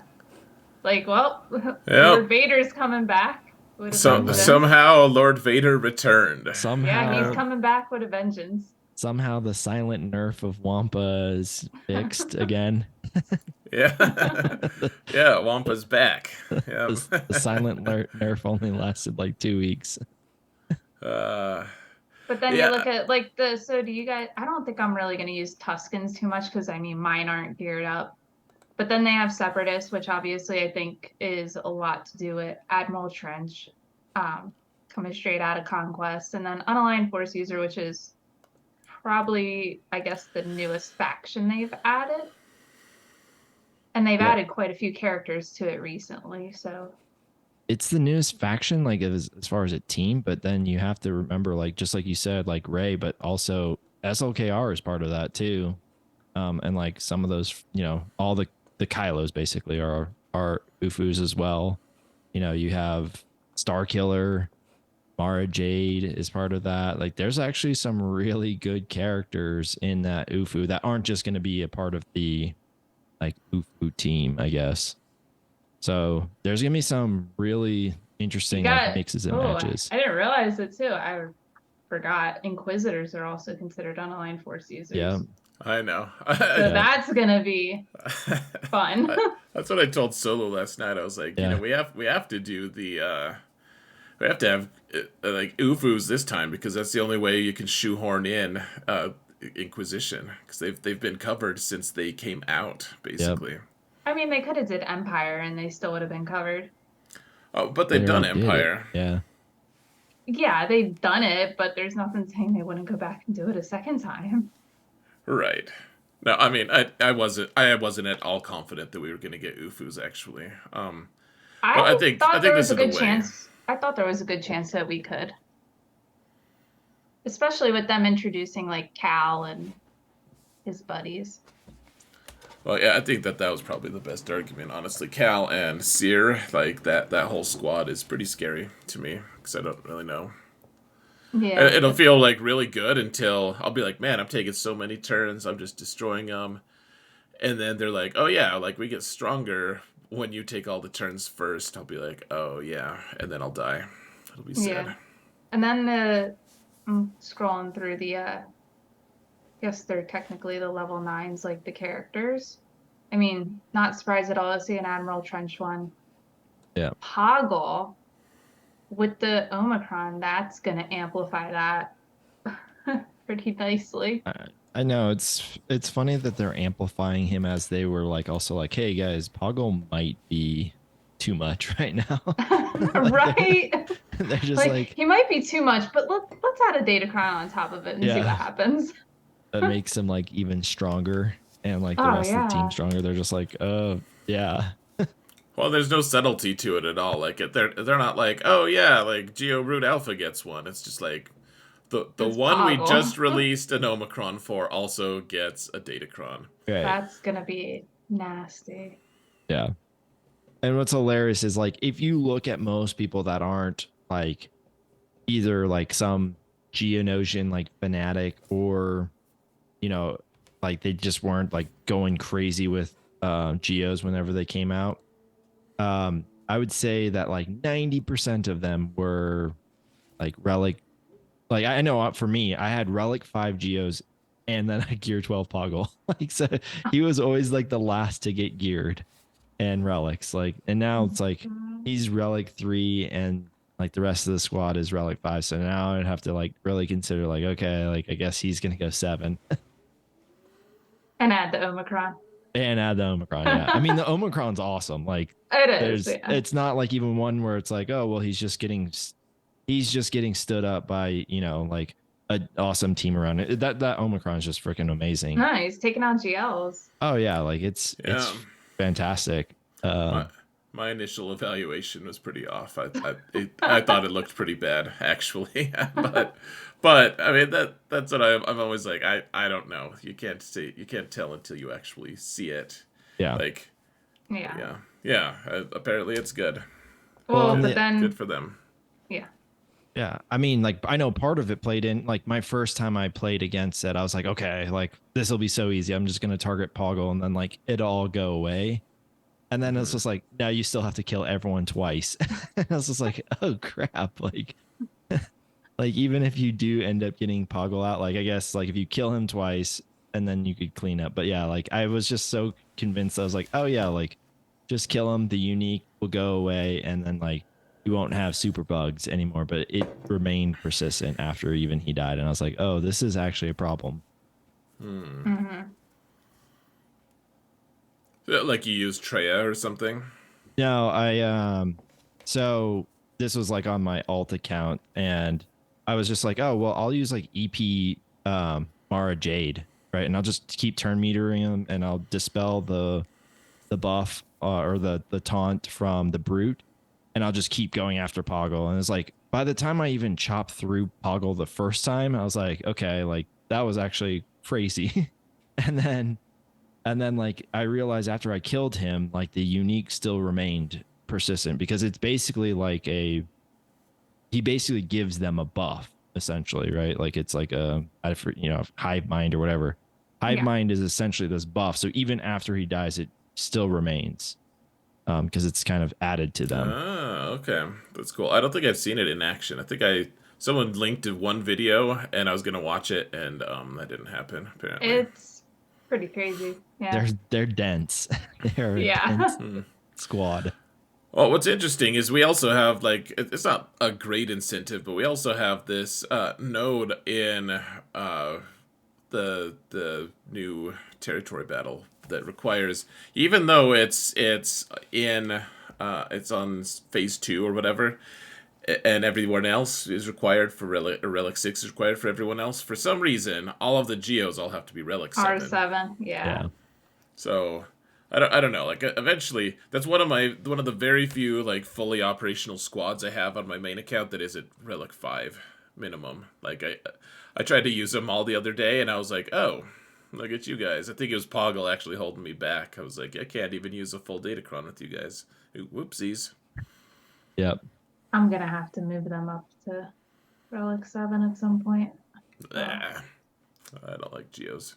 Like, well, Yep. Lord Vader's coming back. What a So coincidence. Somehow Lord Vader returned. Yeah, he's somehow Yep. coming back with a vengeance. somehow the silent nerf of Wampa is fixed again. Yeah. the, Yeah, Wampa's back. Yep. the silent nerf only lasted like 2 weeks. uh, But then you yeah. look at like so do you guys, I don't think I'm really going to use Tuscans too much because I mean, mine aren't geared up. But then they have Separatists, which obviously I think is a lot to do with Admiral Trench coming straight out of Conquest. And then Unaligned Force User, which is probably, I guess, the newest faction they've added. And they've Yeah. added quite a few characters to it recently. So It's the newest faction, like as far as a team, but then you have to remember, like just like you said, like Ray, but also SLKR is part of that too. And like some of those, all the Kylos basically are Ufus as well. You have Star Killer, Mara Jade is part of that. Like there's actually some really good characters in that Ufu that aren't just going to be a part of the like Ufu team, I guess. So there's gonna be some really you interesting like got, mixes and oh, matches. I didn't realize it too. I forgot. Inquisitors are also considered unaligned force Yeah, users. I know. So yeah, that's gonna be fun. That's what I told Solo last night. I was like, yeah. we have to do we have to have like UFUs this time because that's the only way you can shoehorn in Inquisition because they've been covered since they came out Yep. basically. I mean, they could have did Empire and they still would have been covered. Oh, but They they've done already did it. Empire. Yeah, Yeah, they've done it, but there's nothing saying they wouldn't go back and do it a second time. Right. No, I mean, I wasn't at all confident that we were going to get UFUs actually. But I I thought there think was this a is the good way. chance. I thought there was a good chance that we could, especially with them introducing like Cal and his buddies. Well, yeah, I think that was probably the best argument, honestly. Cal and Seer, like that whole squad is pretty scary to me because I don't really know. Yeah, It'll feel like really good until I'll be like, man, I'm taking so many turns, I'm just destroying them, and then they're like, oh yeah, like we get stronger when you take all the turns first. I'll be like, oh yeah, and then I'll die. It'll be sad. yeah. And then I'm scrolling through the guess they're technically the level nines, like the characters. I mean, not surprised at all to see an Admiral Trench one. yeah. Poggle with the Omicron, that's gonna amplify that pretty nicely. I know it's funny that they're amplifying him as they were like also like, hey guys, Poggle might be too much right now. Right? They're just Like like, he might be too much, but let's add a Datacron on top of it and see what yeah, happens. that makes him like even stronger and like the Oh rest of the team yeah. stronger. They're just like, yeah, Well, there's no subtlety to it at all. Like they're not like, oh yeah, like Geo Root Alpha gets one. It's just like the It's one we Poggle. just released an Omicron for also gets a Datacron. right, That's gonna be nasty. yeah. And what's hilarious is like if you look at most people that aren't like either like some Geonosian like fanatic or like they just weren't like going crazy with Geos whenever they came out. I would say that like 90% of them were like relic. Like I know for me, I had relic 5 Geos and then a gear 12 Poggle. Like so he was always like the last to get geared. and relics. Like, and now it's like Mhm. he's relic 3 and like the rest of the squad is relic 5. So now I'd have to like really consider like, okay, like I guess he's gonna go 7 And add the Omicron. and add the Omicron. Yeah. I mean the Omicron's awesome. Like It is, there's yeah. it's not like even one where it's like, oh well he's just getting stood up by, like an awesome team around it. That Omicron is just freaking amazing. No, he's taking out GLs. Oh yeah, like Yeah. it's fantastic. My my initial evaluation was pretty off. I thought it looked pretty bad actually, but I mean that's what I'm always like. I don't know. You can't tell until you actually see it. Yeah. Like Yeah. yeah. Apparently it's good. Well, Well, and but Good then, for them. yeah. yeah, I mean, like I know part of it played in like my first time I played against it, I was like, okay, like this will be so easy. I'm just gonna target Poggle and then like it'll all go away. And then it's Mhm. just like, now you still have to kill everyone twice. I was just like, oh crap. Like even if you do end up getting Poggle out, like I guess like if you kill him twice and then you could clean up. But yeah, like I was just so convinced. I was like, oh yeah, like just kill him. The unique will go away, and then like you won't have super bugs anymore. But it remained persistent after even he died, and I was like, oh, this is actually a problem. Hmm. Hmm. Like you use Treya or something. No, so this was like on my alt account, and I was just like, oh well, I'll use like EP Mara Jade, right? And I'll just keep turn metering him, and I'll dispel the buff or the taunt from the brute, and I'll just keep going after Poggle. And it's like by the time I even chopped through Poggle the first time, I was like, okay, like that was actually crazy. and then like I realized after I killed him, like the unique still remained persistent because it's basically like he basically gives them a buff essentially, right? Like it's like hive mind or whatever. Hive Yeah. mind is essentially this buff. So even after he dies, it still remains because it's kind of added to them. Ah, okay. That's cool. I don't think I've seen it in action. I think someone linked to one video and I was gonna watch it and that didn't happen apparently. It's pretty crazy. Yeah. They're dense. They're a dense Yeah. Hmm. squad. Well, what's interesting is we also have like it's not a great incentive, but we also have this node in the new territory battle that requires, even though it's on phase 2 or whatever, and everyone else is required for relic 6 is required for everyone else. For some reason, all of the geos all have to be relic 7. R7. Yeah. Yeah. So I don't know. Like eventually, that's one of the very few like fully operational squads I have on my main account that is at relic 5 minimum. Like I tried to use them all the other day, and I was like, oh, look at you guys. I think it was Poggle actually holding me back. I was like, I can't even use a full datacron with you guys. Whoopsies. Yep. I'm gonna have to move them up to Relic 7 at some point. Ah, I don't like geos.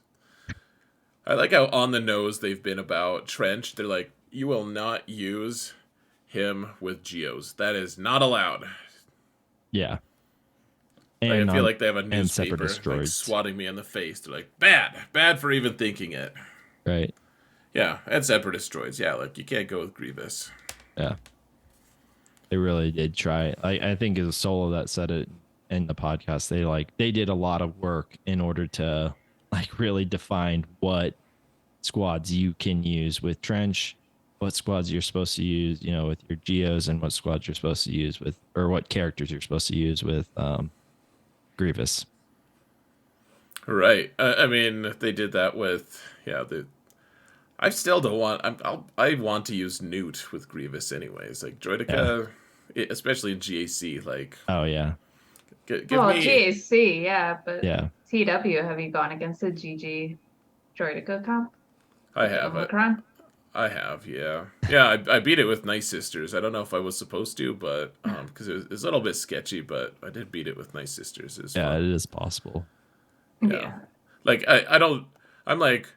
I like how on the nose they've been about Trench. They're like, you will not use him with geos. That is not allowed. Yeah. Like, And I feel like they have a and separate newspaper like destroyed. swatting me in the face. They're like, bad for even thinking it. Right. Yeah, and separatist droids. Yeah, like you can't go with Grievous. Yeah. They really did try. I think it was Solo that said it in the podcast. They did a lot of work in order to like really define what squads you can use with Trench, what squads you're supposed to use, with your Geos, and what squads you're supposed to use with, or what characters you're supposed to use with Grievous. Right. I mean, they did that with I still don't want. I want to use Newt with Grievous anyways. Like Droideka, especially in GAC. Like, Oh yeah. give Well, me. GAC, yeah, but Yeah. TW, have you gone against the GG Droidica comp? I have. Omicron? I have. Yeah. Yeah. I beat it with Nice Sisters. I don't know if I was supposed to, but because it was a little bit sketchy, but I did beat it with Nice Sisters. It was Yeah, fun. it is possible. Yeah. Like I don't. I'm like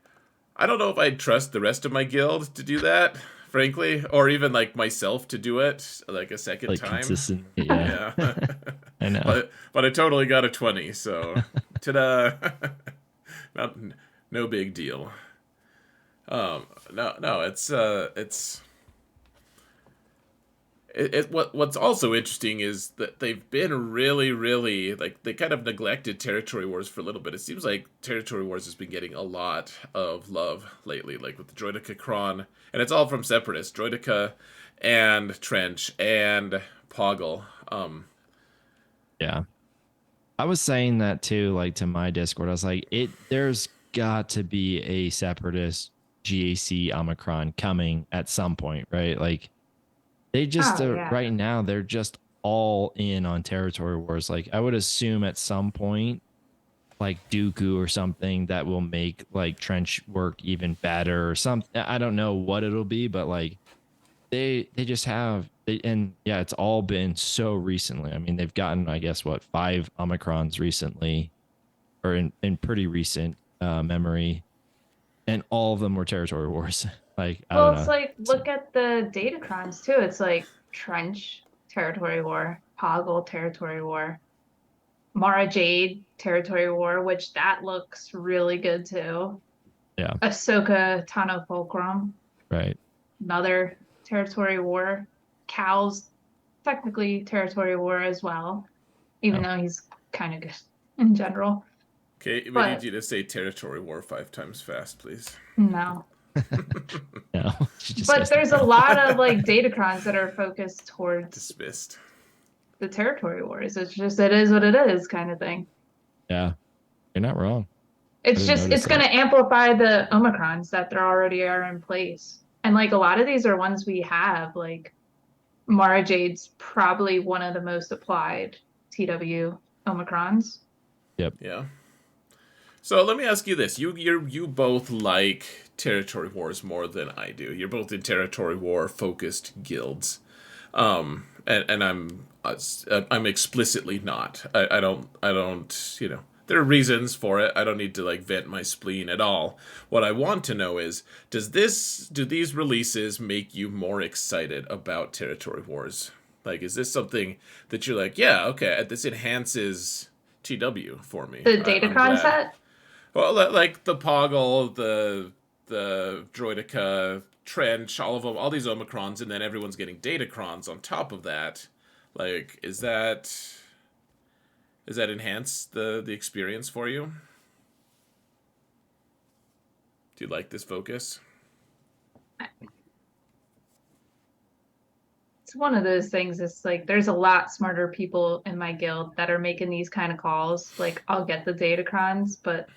I don't know if I'd trust the rest of my guild to do that, frankly, or even like myself to do it like a second Like time. consistently, yeah. Yeah. I know. But I totally got a 20, so ta-da. No big deal. No, it's What's also interesting is that they've been really like they kind of neglected Territory Wars for a little bit. It seems like Territory Wars has been getting a lot of love lately, like with the Droideka Kron, and it's all from Separatists, Droideka and Trench and Poggle. Yeah. I was saying that too, like to my Discord. I was like, there's got to be a separatist GAC Omicron coming at some point, right? Like they just Oh yeah. right now they're just all in on territory wars. Like I would assume at some point, like Dooku or something that will make like trench work even better or something. I don't know what it'll be, but like they just have and yeah, it's all been so recently. I mean, they've gotten I guess what 5 Omicrons recently or in pretty recent memory, and all of them were territory wars. Like I don't Well, it's know. like So, look at the Datacrons too. It's like Trench Territory War, Poggle Territory War, Mara Jade Territory War, which that looks really good too. yeah, Ahsoka Tano Fulcrum, right. another Territory War. Cal's technically Territory War as well, even No, though he's kind of good in general. Okay, we need But you to say Territory War 5 times fast, please. no. no, she just But goes there's a lot of like Datacrons that are focused towards Dismissed. the territory wars. It's just it is what it is kind of thing. yeah, you're not wrong. I It's didn't just notice it's going that. to amplify the omicrons that there already are in place. And like a lot of these are ones we have like Mara Jade's probably one of the most applied TW omicrons. Yep. Yeah. So let me ask you this: you both like Territory Wars more than I do. You're both in Territory War focused guilds, and I'm explicitly not. I don't. There are reasons for it. I don't need to like vent my spleen at all. What I want to know is, do these releases make you more excited about Territory Wars? Like, is this something that you're like, yeah, okay, this enhances TW for me. The I'm Datacron glad. set, Well, like the Poggle, the Droideka, Trench, all of them, all these Omicrons, and then everyone's getting Datacrons on top of that. Like, is that enhance the experience for you? Do you like this focus? it's one of those things. It's like there's a lot smarter people in my guild that are making these kind of calls. Like I'll get the Datacrons, but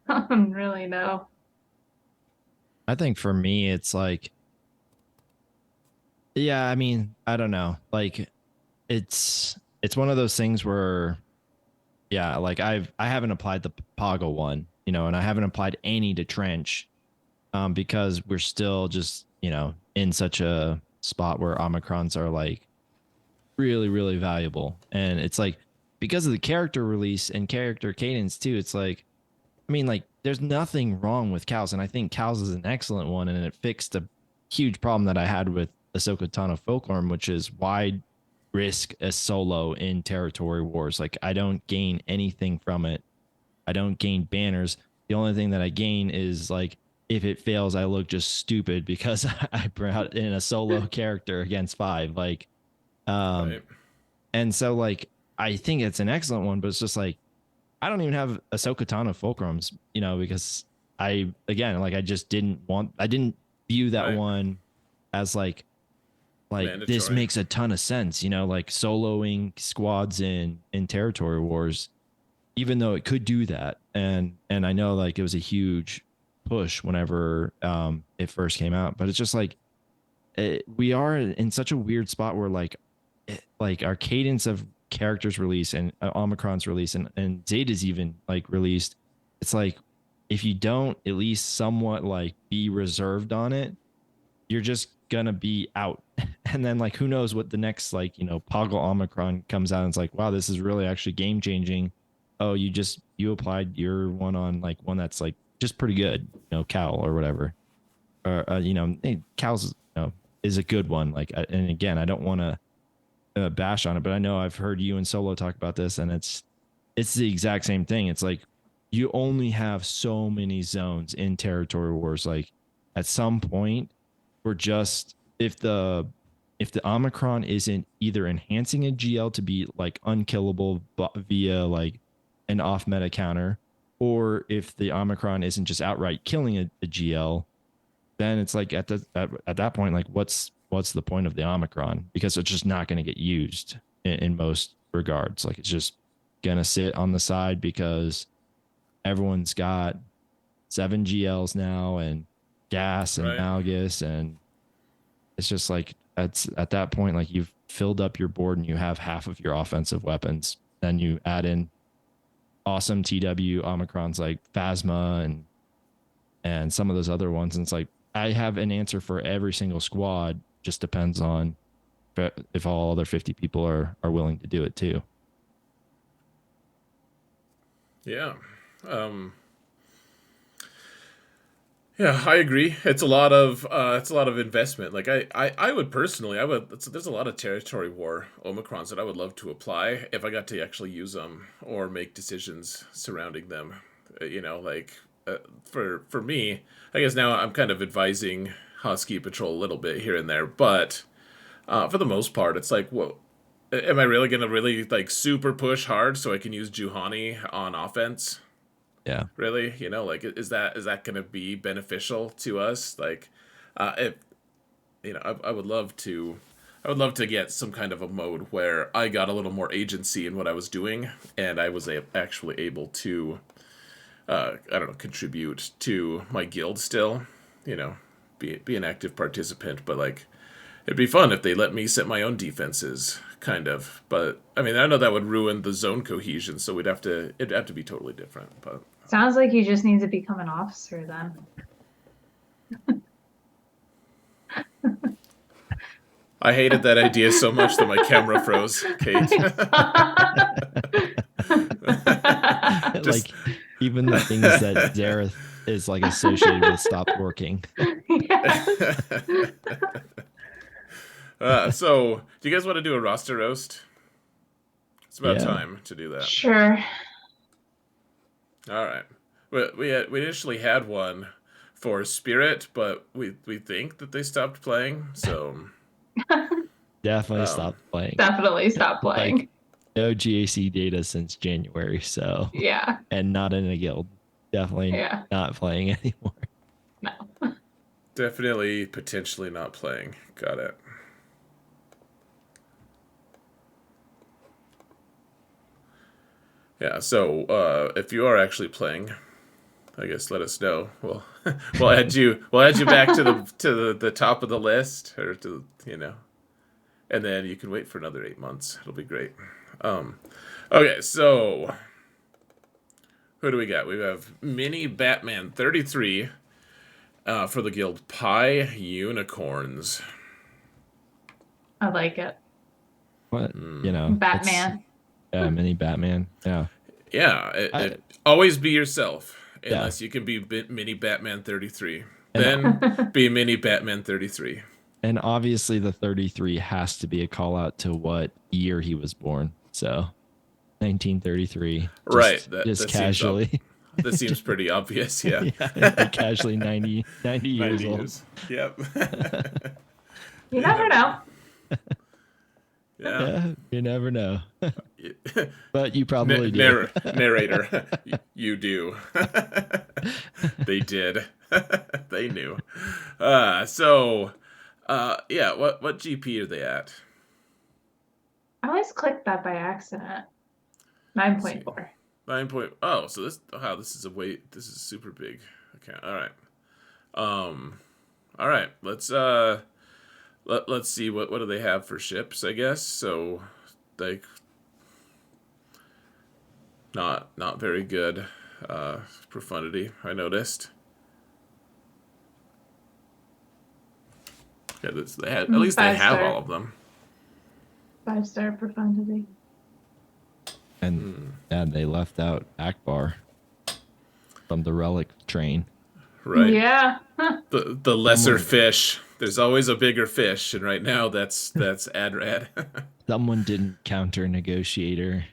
I don't really know. I think for me, it's like, yeah, I mean, I don't know. Like, it's one of those things where, yeah, like I haven't applied the Poggle one, and I haven't applied any to Trench, because we're still just, in such a spot where Omicrons are like really, really valuable. And it's like because of the character release and character cadence too, it's like, I mean, like, there's nothing wrong with Cows, and I think Cows is an excellent one, and it fixed a huge problem that I had with Ahsoka Tano Folklore, which is why risk a solo in territory wars. Like, I don't gain anything from it. I don't gain banners. The only thing that I gain is like if it fails, I look just stupid because I brought in a solo character against 5. Like, um, Right. and so like I think it's an excellent one, but it's just like I don't even have Ahsoka Tano Fulcrums, because again, like I didn't view that Right. one as like this Mandatory. makes a ton of sense, like soloing squads in territory wars, even though it could do that. And I know like it was a huge push whenever it first came out, but it's just like we are in such a weird spot where like our cadence of characters release and Omicron's release and Zeta's even like released. It's like if you don't at least somewhat like be reserved on it, you're just gonna be out. And then like who knows what the next like Poggle Omicron comes out and it's like, wow, this is really actually game changing. Oh, you applied your one on like one that's like just pretty good, Cal or whatever. Or hey, Cal's is a good one. Like and again, I don't want to bash on it, but I know I've heard you and Solo talk about this, and it's the exact same thing. It's like you only have so many zones in territory wars. Like at some point, we're just if the Omicron isn't either enhancing a GL to be like unkillable via like an off meta counter, or if the Omicron isn't just outright killing a GL, then it's like at that point, like what's the point of the Omicron? Because it's just not going to get used in most regards. Like it's just gonna sit on the side because everyone's got 7 GLs now and gas and Right. Malgus, and it's just like at that point, like you've filled up your board and you have half of your offensive weapons. Then you add in awesome TW Omicrons like Phasma and some of those other ones, and it's like I have an answer for every single squad. Just depends on if all other 50 people are willing to do it too. Yeah. Um, yeah, I agree. It's a lot of investment. Like I would personally, I would. There's a lot of territory war Omicrons that I would love to apply if I got to actually use them or make decisions surrounding them. You know, like for me, I guess now I'm kind of advising Husky Patrol a little bit here and there, but for the most part, it's like, whoa, am I really gonna really like super push hard so I can use Juhani on offense? Yeah. Really, you know, like is that going to be beneficial to us? Like, if you know, I would love to, I would love to get some kind of a mode where I got a little more agency in what I was doing, and I was actually able to, I don't know, contribute to my guild still. You know, be an active participant, but like, it'd be fun if they let me set my own defenses, kind of. But I mean, I know that would ruin the zone cohesion, so it'd have to be totally different. But Sounds like you just need to become an officer then. I hated that idea so much that my camera froze, Kate. Just Like even the things that Zareth is like associated with stopped working. Yes. so, do you guys want to do a roster roast? It's about Yeah. time to do that. Sure. All right. We initially had one for Spirit, but we think that they stopped playing. So Definitely stopped playing. Definitely stop playing. Like no GAC data since January, so Yeah. and not in a guild. Definitely Yeah. not playing anymore. No. definitely potentially not playing. Got it. Yeah. So if you are actually playing, I guess let us know. Well, we'll add you back to the top of the list, or to you know, and then you can wait for another 8 months. It'll be great. Okay, so who do we got? We have Mini Batman 33 for the guild Pie Unicorns. I like it. What you know, Batman. Yeah, mini Batman. Yeah. Yeah, always be yourself, Yeah. unless you can be Mini Batman 33. And- Then be Mini Batman 33. And obviously the 33 has to be a call out to what year he was born. So 1933. Right, Just, that just seems casually. That seems pretty obvious, yeah. Like casually 90 years 90 old. years. Yep. You never know. Yeah. Yeah, you never know. But you probably do. Narrator, you do. They did. They knew. Yeah, what GP are they at? I always clicked that by accident. 9.4. 9 point. Oh, so this is this is super big. Okay, all right. All right. Let's see what do they have for ships, I guess. So like not very good profundity, I noticed. Yeah, at least they have 5-star. all of them. 5-star profundity. And they left out Akbar from the relic train. Right. Yeah. The lesser fish. There's always a bigger fish, and right now that's Adrad. Someone didn't counter negotiator,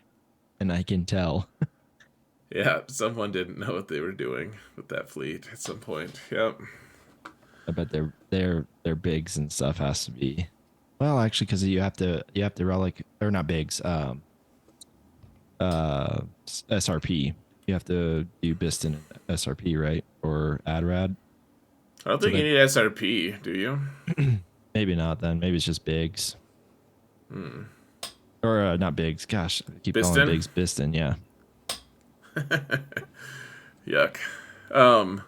and I can tell. Yeah, someone didn't know what they were doing with that fleet at some point. Yep. I bet their bigs and stuff has to be. Well, actually, because you have to relic or not bigs. SRP. You have to do Biston and SRP, right? Or AdRad. I don't So think you they need SRP, do you? maybe not then. Maybe it's just bigs. Or not bigs. Gosh, I keep calling them Biston? bigs. Biston, yeah. Yuck. Um,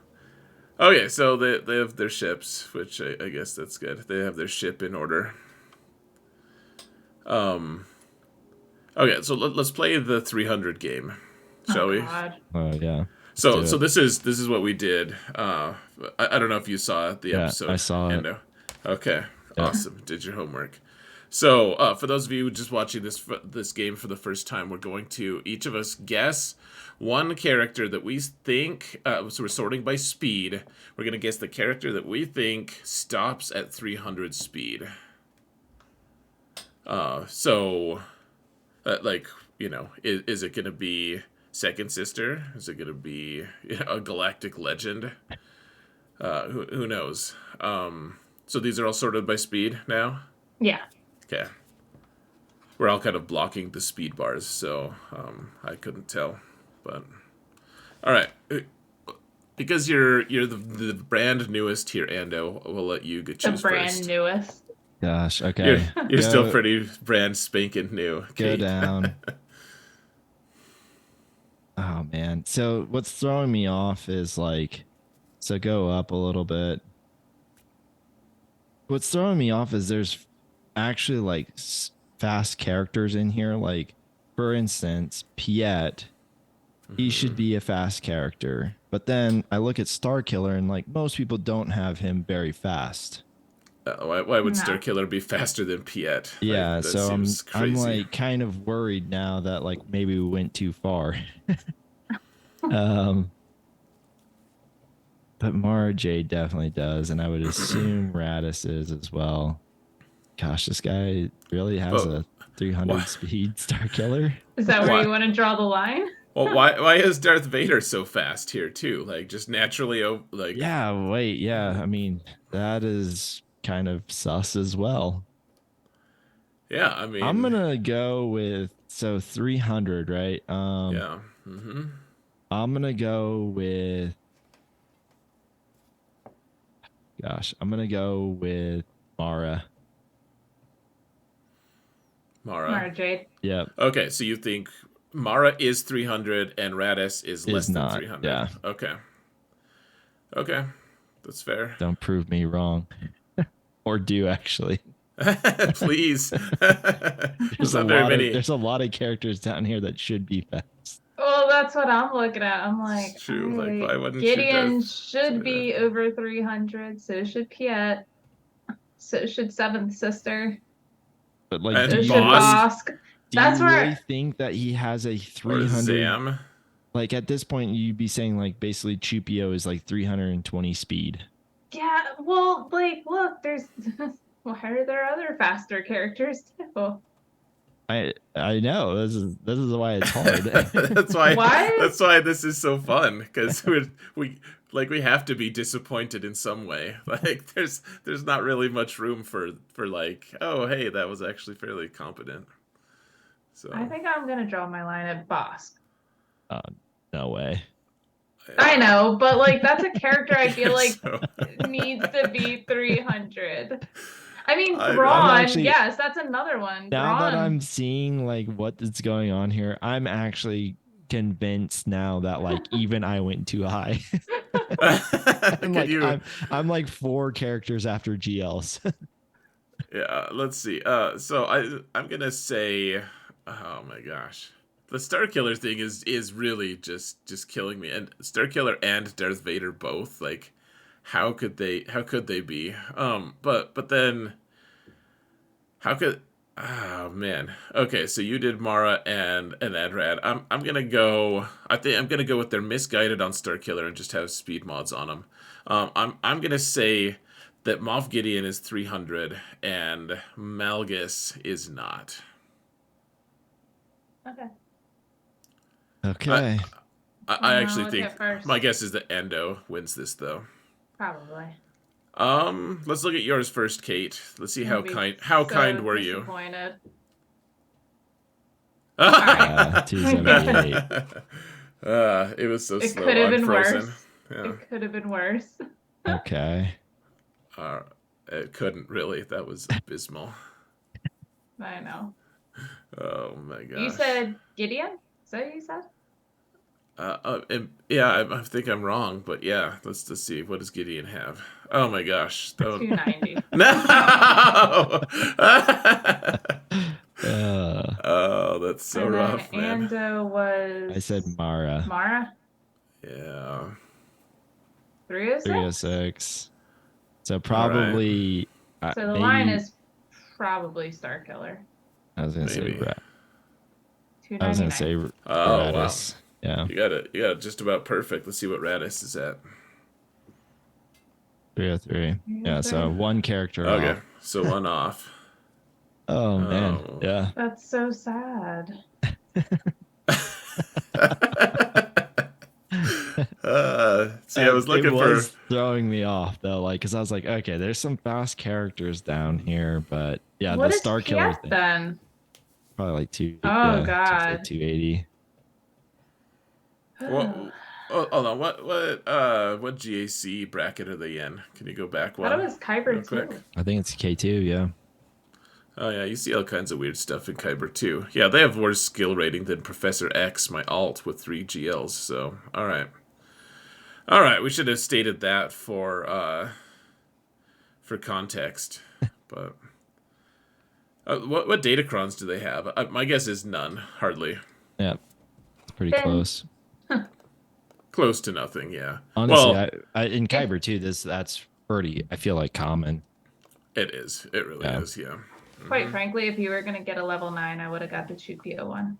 okay, so they have their ships, which I guess that's good. They have their ship in order. Okay, so let's play the 300 game, shall Oh we? God. Oh yeah. Let's So do so it. this is what we did. I don't know if you saw the Yeah, I episode, saw it. Endo. Okay, Yeah. awesome. Did your homework. So for those of you just watching this game for the first time, we're going to each of us guess one character that we think. So we're sorting by speed. We're gonna guess the character that we think stops at 300 speed. So like, is it gonna be Second Sister? Is it gonna be a galactic legend? Who knows? So these are all sorted by speed now. Yeah. Okay, we're all kind of blocking the speed bars, so I couldn't tell. But all right, because you're the brand newest here, Ando. We'll let you The choose brand first. newest. Gosh. You're Okay. you're still Go pretty brand spanking new, go Kate. down. Oh man. So what's throwing me off is like, so go up a little bit. What's throwing me off is there's actually like fast characters in here. Like, for instance, Piet, he should be a fast character. But then I look at Star Killer and like most people don't have him very fast. Why would No. Star Killer be faster than Piet? Yeah, That so I'm seems I'm crazy. like kind of worried now that like maybe we went too far. um but Mara Jade definitely does, and I would assume Radis is as well. Gosh, this guy really has But a 300 why? speed Star Killer. Is that where Why? you want to draw the line? Well, why is Darth Vader so fast here too? Like just naturally, like Yeah, wait, yeah. I mean, that is kind of sus as well. yeah. I I'm mean, gonna go with 300, right? yeah. I'm gonna go with I'm gonna go with Mara. Mara. Mara Jade. Yep, Okay, so you think Mara is 300 and Radis is less is than not. 300? Yeah, Okay. Okay, that's fair. don't prove me wrong, or do actually. Please. There's There's a not very lot of many. there's a lot of characters down here that should be fast. Well, that's what I'm looking at. I'm It's like, all true. Like, right, why wouldn't you, Gideon Darth should Vader? be over 300. So should Piet. So should Seventh Sister. But like, And So should Bosk Bosk. do That's you really where. think that he has a or 300? Zam? Like at this point, you'd be saying like basically Chupio is like 320 speed. Yeah. Well, like, look, there's. Why are there other faster characters too? I know this is why it's hard. that's why. Why? That's why this is so fun because we have to be disappointed in some way. Like there's not really much room for like, oh hey, that was actually fairly competent. So I think I'm gonna draw my line at Bosk. uh, no way. I know, but like that's a character I feel You're like so needs to be 300. I mean, I'm Thrawn, actually yes, that's another one. now that Thrawn. I'm seeing like what is going on here, I'm actually convinced now that like even I went too high. I'm Could like you? I'm like 4 characters after GLs. Yeah, let's see. So I'm gonna say, oh my gosh, the Star Killer thing is really just killing me. And Star Killer and Darth Vader both, like, how could they be? But then how could? Oh man. Okay, so you did Mara and Adrad. I'm gonna go. I think I'm gonna go with their misguided on Star Killer and just have speed mods on them. I'm gonna say that Moff Gideon is 300 and Malgus is not. Okay. I Okay. I Well, actually look think at first. my guess is that Endo wins this though. Probably. Let's look at yours first, Kate. Let's see I'm how gonna be kind so were you? disappointed. Yeah, 278. It was so It could slow. have I'm been frozen. worse. Yeah. It could have been worse. Okay. Uh, it couldn't really. That was abysmal. I know. Oh my You gosh. said Gideon? Is that what you said? Yeah, I think I'm wrong, but yeah, let's see. What does Gideon have? Oh my gosh. Don't. 290. No! Uh, Oh, that's so And then rough, man. Ando was I said Mara. Mara? Yeah. 306? 306. So All right. probably So the maybe line is probably Star Killer. I was gonna Maybe. say I was gonna 299. say Oh, wow. Radis. Yeah. You got it just about perfect. Let's see what Radis is at. 303. Yeah, so one character Okay, off. so one off. Oh man. Oh. Yeah. That's so sad. See, I was looking it was for. throwing me off though, like because I was like, okay, there's some fast characters down here, but yeah, What the is Star Killer PF thing then? probably like two. Oh Yeah, God. 280. What? Oh, hold on. What GAC bracket are they in? Can you go back I one? thought it was real Kyber quick? too. I think it's K2. Yeah. Oh yeah, you see all kinds of weird stuff in Kyber too. Yeah, they have worse skill rating than Professor X, my alt with 3 GLs. So, all right. We should have stated that for context. But what datacrons do they have? My guess is none, hardly. Yeah. It's pretty Ben. close. Close to nothing. Yeah. Honestly, Well, I in Kyber too. That's pretty. I feel like common. it is. It really Yeah. is. Yeah. Quite frankly, if you were gonna get a level 9, I would have got the Chupio one.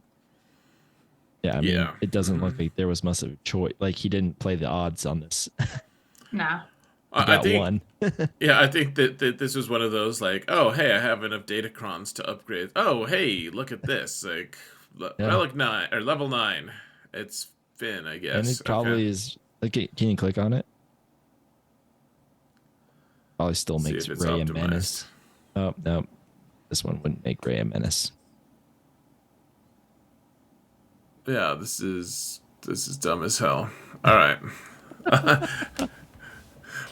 Yeah, I mean, Yeah. it doesn't look like there was much of a choice. Like he didn't play the odds on this. Nah. He I got think. one. Yeah, I think that this was one of those like, oh hey, I have enough datacrons to upgrade. Oh hey, look at this, like Yeah. relic 9 or level 9. It's Finn, I guess. And it probably is. Like, can you click on it? Probably still See makes if it's Ray a optimized. menace. Oh no, this one wouldn't make Ray a menace. Yeah, this is dumb as hell. All right.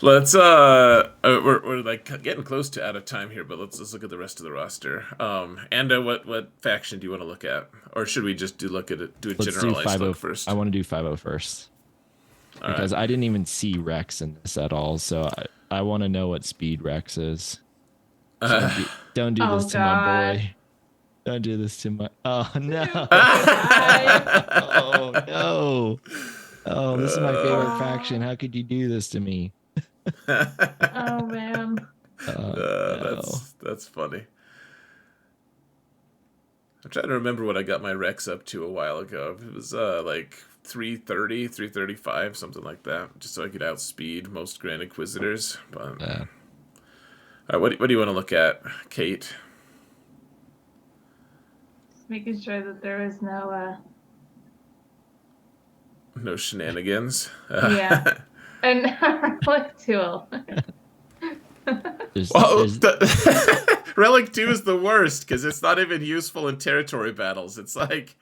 Let's we're like getting close to out of time here, but let's look at the rest of the roster. And what faction do you want to look at, or should we just do a Let's do generalized 50 look first? I want to do 50 first All because right. I didn't even see Rex in this at all. So I want to know what speed Rex is. So don't do Oh, this to God. my boy. Don't do this to my. Oh no. Bye. Oh no. Oh, this is my favorite Oh. faction. How could you do this to me? Oh man. No. That's funny. I'm trying to remember what I got my Rex up to a while ago. It was like 330, 335, something like that, just so I could outspeed most Grand Inquisitors. But Yeah. all right, what do you want to look at, Kate? Just making sure that there was no No shenanigans. Yeah. And like Tool. There's, Well, there's- Relic 2 is the worst because it's not even useful in territory battles. It's like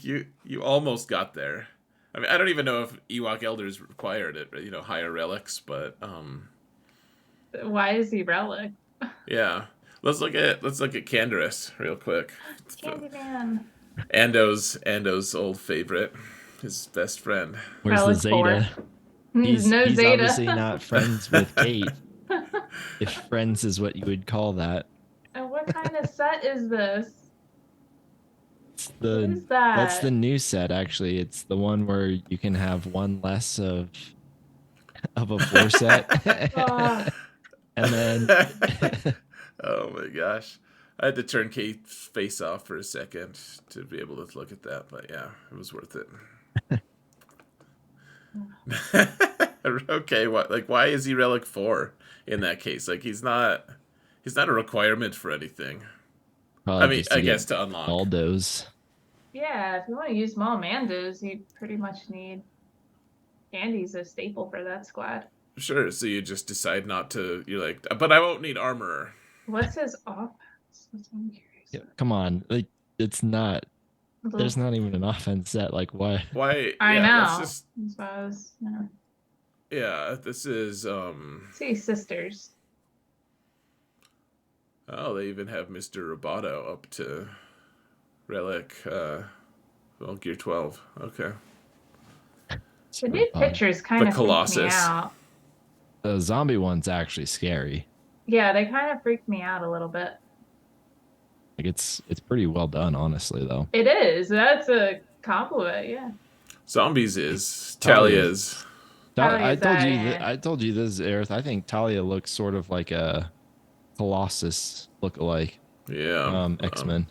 you almost got there. I mean, I don't even know if Ewok Elders required it, higher relics, but Why is he relic? yeah. Let's look at Canderous real quick. Candyman. Ando's old favorite, his best friend. where's the Relic Zeta? 4. He's no Zeta. obviously not friends with Kate. If friends is what you would call that. And what kind of set is this? It's What the is that? that's the new set actually. It's the one where you can have one less of a 4 set. Oh, And then Oh my gosh. I had to turn Kate's face off for a second to be able to look at that, but yeah, it was worth it. Okay, why is he Relic 4 in that case? Like he's not a requirement for anything. probably I mean, just to I get guess to unlock. Aldos. yeah, if you want to use small Mandos, you pretty much need Candy's a staple for that squad. Sure. So you just decide not to. You're like, but I won't need armor. What's his offense? That's what I'm curious Yeah, about. come on, like it's not. There's Little- not even an offense set. Like what? Why? I Yeah. Let's know. just. That's what I was, yeah. Yeah. This is. See sisters. Oh, they even have Mr. Roboto up to Relic. Well, Gear 12. Okay. The new pictures kind The of freaked me Colossus. out. The zombie one's actually scary. Yeah, they kind of freaked me out a little bit. Like it's pretty well done, honestly, though. It is. That's a compliment, yeah. Zombies is Talia's. Talia's. I told you this, Aerith. I think Talia looks sort of like a Colossus lookalike. Yeah. X-Men.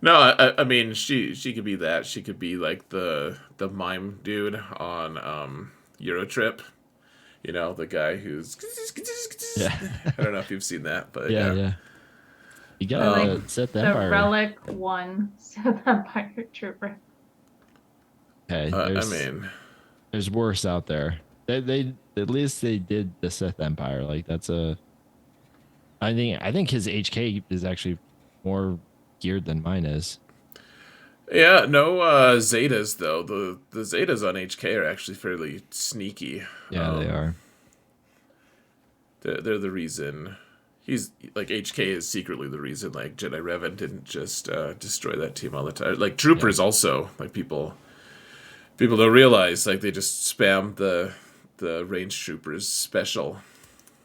No, I mean she could be that. She could be like the mime dude on Eurotrip. You know, the guy who's Yeah. I don't know if you've seen that, but Yeah. You gotta set the The Empire. Relic 1 Sith Empire Trooper. Okay, I mean, there's worse out there. They at least they did the Sith Empire. Like that's a. I think his HK is actually more geared than mine is. yeah, no Zetas though. The Zetas on HK are actually fairly sneaky. Yeah, they are. They're the reason. He's like HK is secretly the reason like Jedi Revan didn't just destroy that team all the time. Like troopers also like people don't realize like they just spam the range troopers special.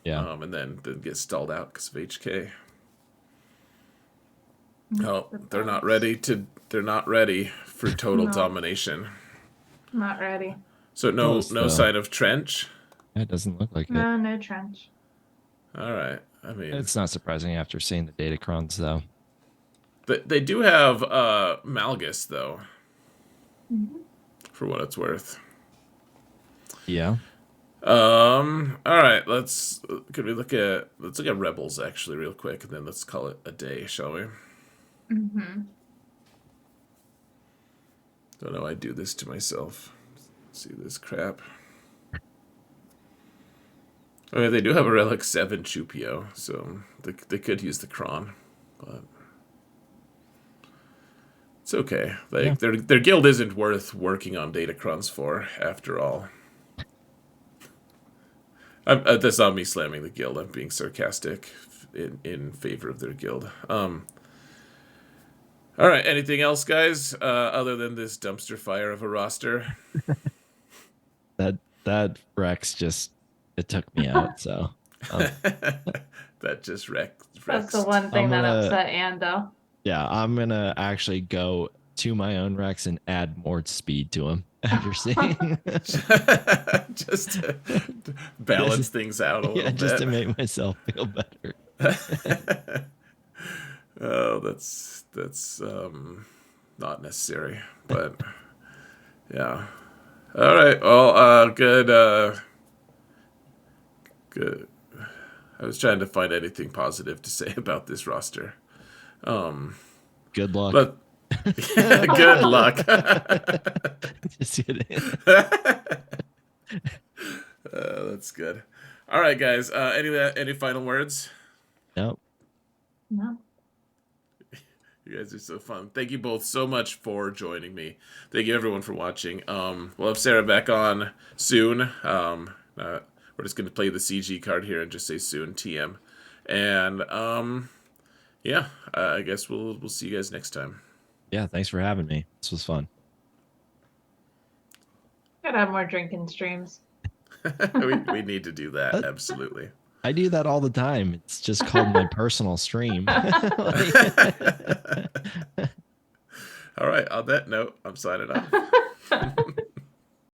Yeah. And then get stalled out because of HK. Oh, they're not ready for total No. domination. Not ready. So no sign of trench. It doesn't look like it. No trench. All right. I mean, It's not surprising after seeing the Datacrons, though. they do have Malgus though, for what it's worth. Yeah. All right. Let's look at Rebels actually real quick, and then let's call it a day, shall we? Mm-hmm. Don't know. I do this to myself. See this crap. Okay, they do have a Relic 7 Chupio, so they could use the Kr8, but it's okay. Like their guild isn't worth working on Datacrons for, after all. That's not me slamming the guild. I'm being sarcastic in favor of their guild. All right. Anything else, guys? Other than this dumpster fire of a roster? That Rex just it took me out. So That just wrecked. That's the one thing that upset Ando. Yeah, I'm gonna actually go to my own Rex and add more speed to him after seeing. Just to balance things out a little bit. Just to make myself feel better. Oh, that's not necessary, but yeah. All right. Well, good. Good. I was trying to find anything positive to say about this roster. Good luck. But good luck. Just kidding. That's good. All right, guys. Any final words? Nope. No. You guys are so fun. Thank you both so much for joining me. Thank you everyone for watching. We'll have Sarah back on soon. We're just going to play the CG card here and just say soon TM. And yeah, I guess we'll see you guys next time. Yeah, thanks for having me. This was fun. Gotta have more drinking streams. we need to do that, absolutely. I do that all the time. It's just called my personal stream. All right, on that note, I'm signing off.